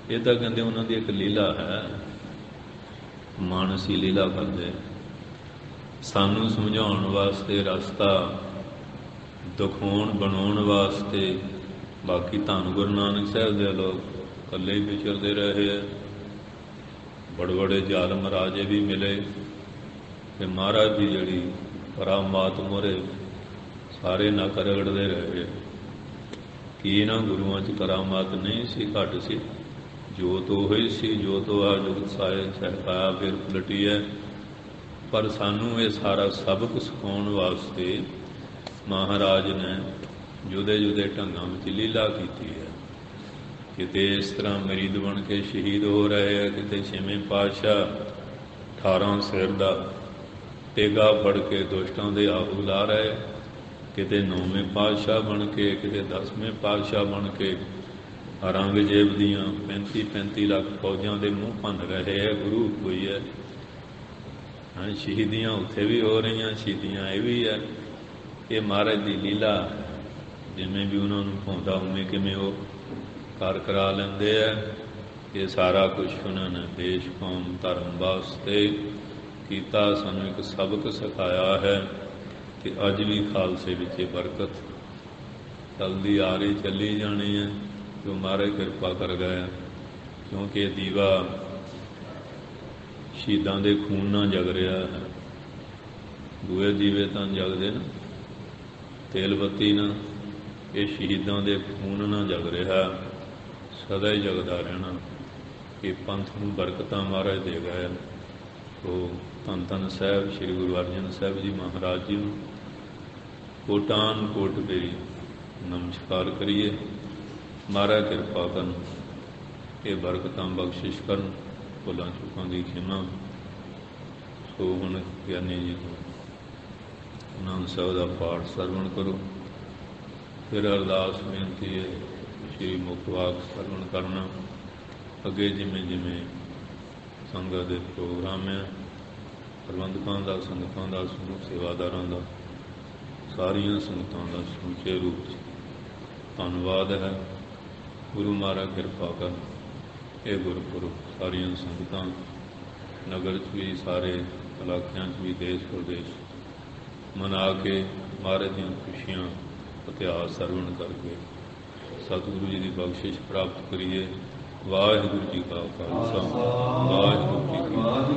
ਇਹ ਤਾਂ ਕਹਿੰਦੇ ਉਹਨਾਂ ਦੀ ਇੱਕ ਲੀਲਾ ਹੈ, ਮਾਨਸੀ ਲੀਲਾ ਕਰਦੇ, ਸਾਨੂੰ ਸਮਝਾਉਣ ਵਾਸਤੇ, ਰਸਤਾ ਦਿਖਾਉਣ ਬਣਾਉਣ ਵਾਸਤੇ। ਬਾਕੀ ਧੰਨ ਗੁਰੂ ਨਾਨਕ ਸਾਹਿਬ ਦੇ ਲੋਕ ਇਕੱਲੇ ਹੀ ਵਿਚਰਦੇ ਰਹੇ ਹੈ। ਬੜੇ ਬੜੇ ਜ਼ਾਲਮ ਰਾਜੇ ਵੀ ਮਿਲੇ ਤੇ ਮਹਾਰਾਜ ਦੀ ਜਿਹੜੀ ਕਰਾਮਾਤ ਮੋਰੇ ਸਾਰੇ ਨੱਕ ਰਗੜਦੇ ਰਹੇ। ਕੀ ਇਹਨਾਂ ਗੁਰੂਆਂ 'ਚ ਕਰਾਮਾਤ ਨਹੀਂ ਸੀ, ਘੱਟ ਸੀ? ਜੋਤ ਉਹੀ ਸੀ, ਜੋਤ ਆ ਜੁਗਤ ਸਾਏ ਸਹਿਕਾਇਆ ਫਿਰ ਪਲਟੀ ਹੈ। ਪਰ ਸਾਨੂੰ ਇਹ ਸਾਰਾ ਸਬਕ ਸਿਖਾਉਣ ਵਾਸਤੇ ਮਹਾਰਾਜ ਨੇ ਜੁਦੇ ਜੁਦੇ ਢੰਗਾਂ ਵਿੱਚ ਲੀਲਾ ਕੀਤੀ ਹੈ। ਕਿਤੇ ਇਸ ਤਰ੍ਹਾਂ ਮਰੀਦ ਬਣ ਕੇ ਸ਼ਹੀਦ ਹੋ ਰਹੇ ਹੈ, ਕਿਤੇ ਛੇਵੇਂ ਪਾਤਸ਼ਾਹ 18 ਸਿਰ ਦਾ ਟੇਗਾ ਫੜ ਕੇ ਦੁਸ਼ਟਾਂ ਦੇ ਆਹੂ ਲਾ ਰਹੇ, ਕਿਤੇ 9ਵੇਂ ਪਾਤਸ਼ਾਹ ਬਣ ਕੇ, ਕਿਤੇ 10ਵੇਂ ਪਾਤਸ਼ਾਹ ਬਣ ਕੇ ਔਰੰਗਜ਼ੇਬ ਦੀਆਂ 35 ਲੱਖ ਫੌਜਾਂ ਦੇ ਮੂੰਹ ਭੰਨ ਰਹੇ ਹੈ। ਗੁਰੂ ਕੋਈ ਹੈ? ਹਾਂ, ਸ਼ਹੀਦੀਆਂ ਉੱਥੇ ਵੀ ਹੋ ਰਹੀਆਂ, ਸ਼ਹੀਦੀਆਂ ਇਹ ਵੀ ਹੈ। ਇਹ ਮਹਾਰਾਜ ਦੀ ਲੀਲਾ, ਜਿਵੇਂ ਵੀ ਉਹਨਾਂ ਨੂੰ ਭਾਉਂਦਾ ਉਵੇਂ ਕਿਵੇਂ ਉਹ ਕਰ ਕਰਾ ਲੈਂਦੇ ਆ। ਇਹ ਸਾਰਾ ਕੁਛ ਉਹਨਾਂ ਨੇ ਦੇਸ਼ ਕੌਮ ਧਰਮ ਵਾਸਤੇ ਕੀਤਾ, ਸਾਨੂੰ ਇੱਕ ਸਬਕ ਸਿਖਾਇਆ ਹੈ। ਕਿ ਅੱਜ ਵੀ ਖਾਲਸੇ ਵਿੱਚ ਇਹ ਬਰਕਤ ਚੱਲਦੀ ਆ ਰਹੀ, ਚੱਲੀ ਜਾਣੀ ਹੈ, ਜੋ ਮਹਾਰਾਜ ਕਿਰਪਾ ਕਰ ਗਿਆ। ਕਿਉਂਕਿ ਇਹ ਦੀਵਾ ਸ਼ਹੀਦਾਂ ਦੇ ਖੂਨ ਨਾਲ ਜਗ ਰਿਹਾ ਹੈ। ਦੂਏ ਦੀਵੇ ਤਾਂ ਜਗਦੇ ਨਾ ਤੇਲ ਬੱਤੀ ਨਾਲ, ਇਹ ਸ਼ਹੀਦਾਂ ਦੇ ਖੂਨ ਨਾਲ ਜਗ ਰਿਹਾ, ਸਦਾ ਹੀ ਜਗਦਾ ਰਹਿਣਾ। ਇਹ ਪੰਥ ਨੂੰ ਬਰਕਤਾਂ ਮਹਾਰਾਜ ਦੇ ਗਏ। ਉਹ ਧੰਨ ਧੰਨ ਸਾਹਿਬ ਸ੍ਰੀ ਗੁਰੂ ਅਰਜਨ ਸਾਹਿਬ ਜੀ ਮਹਾਰਾਜ ਜੀ ਨੂੰ ਕੋਟਾਨ ਕੋਟ ਬੇਰੀ ਨਮਸਕਾਰ ਕਰੀਏ। ਮਹਾਰਾਜ ਕਿਰਪਾ ਕਰਨ, ਇਹ ਬਰਕਤਾਂ ਬਖਸ਼ਿਸ਼ ਕਰਨ, ਭੁੱਲਾਂ ਚੁੱਕਾਂ ਦੀ ਖਿਮਾ। ਸੋ ਹੁਣ ਗਿਆਨੀ ਜੀ ਤੋਂ ਆਨੰਦ ਸਾਹਿਬ ਦਾ ਪਾਠ ਸਰਵਣ ਕਰੋ। ਫਿਰ ਅਰਦਾਸ ਬੇਨਤੀ ਹੈ ਸ਼੍ਰੀ ਮੁਖ ਵਾਕ ਸਰਵਣ ਕਰਨਾ। ਅੱਗੇ ਜਿਵੇਂ ਜਿਵੇਂ ਸੰਗਤ ਦੇ ਪ੍ਰੋਗਰਾਮ ਹੈ, ਪ੍ਰਬੰਧਕਾਂ ਦਾ, ਸੰਗਤਾਂ ਦਾ, ਸਮੂਹ ਸੇਵਾਦਾਰਾਂ ਦਾ, ਸਾਰੀਆਂ ਸੰਗਤਾਂ ਦਾ ਸਮੁੱਚੇ ਰੂਪ 'ਚ ਧੰਨਵਾਦ ਹੈ। ਗੁਰੂ ਮਹਾਰਾਜ ਕਿਰਪਾ ਕਰਨ। ਇਹ ਗੁਰਪੁਰਬ ਸਾਰੀਆਂ ਸੰਗਤਾਂ ਨਗਰ 'ਚ ਵੀ ਸਾਰੇ ਇਲਾਕਿਆਂ 'ਚ ਵੀ ਦੇਸ਼ ਪ੍ਰਦੇਸ਼ ਮਨਾ ਕੇ ਮਹਾਰਾਜ ਦੀਆਂ ਖੁਸ਼ੀਆਂ ਇਤਿਹਾਸ ਸਰਵਣ ਕਰਕੇ ਸਤਿਗੁਰੂ ਜੀ ਦੀ ਬਖਸ਼ਿਸ਼ ਪ੍ਰਾਪਤ ਕਰੀਏ। ਵਾਹਿਗੁਰੂ ਜੀ ਕਾ ਖਾਲਸਾ, ਵਾਹਿਗੁਰੂ ਜੀ ਕੀ ਫਤਿਹ।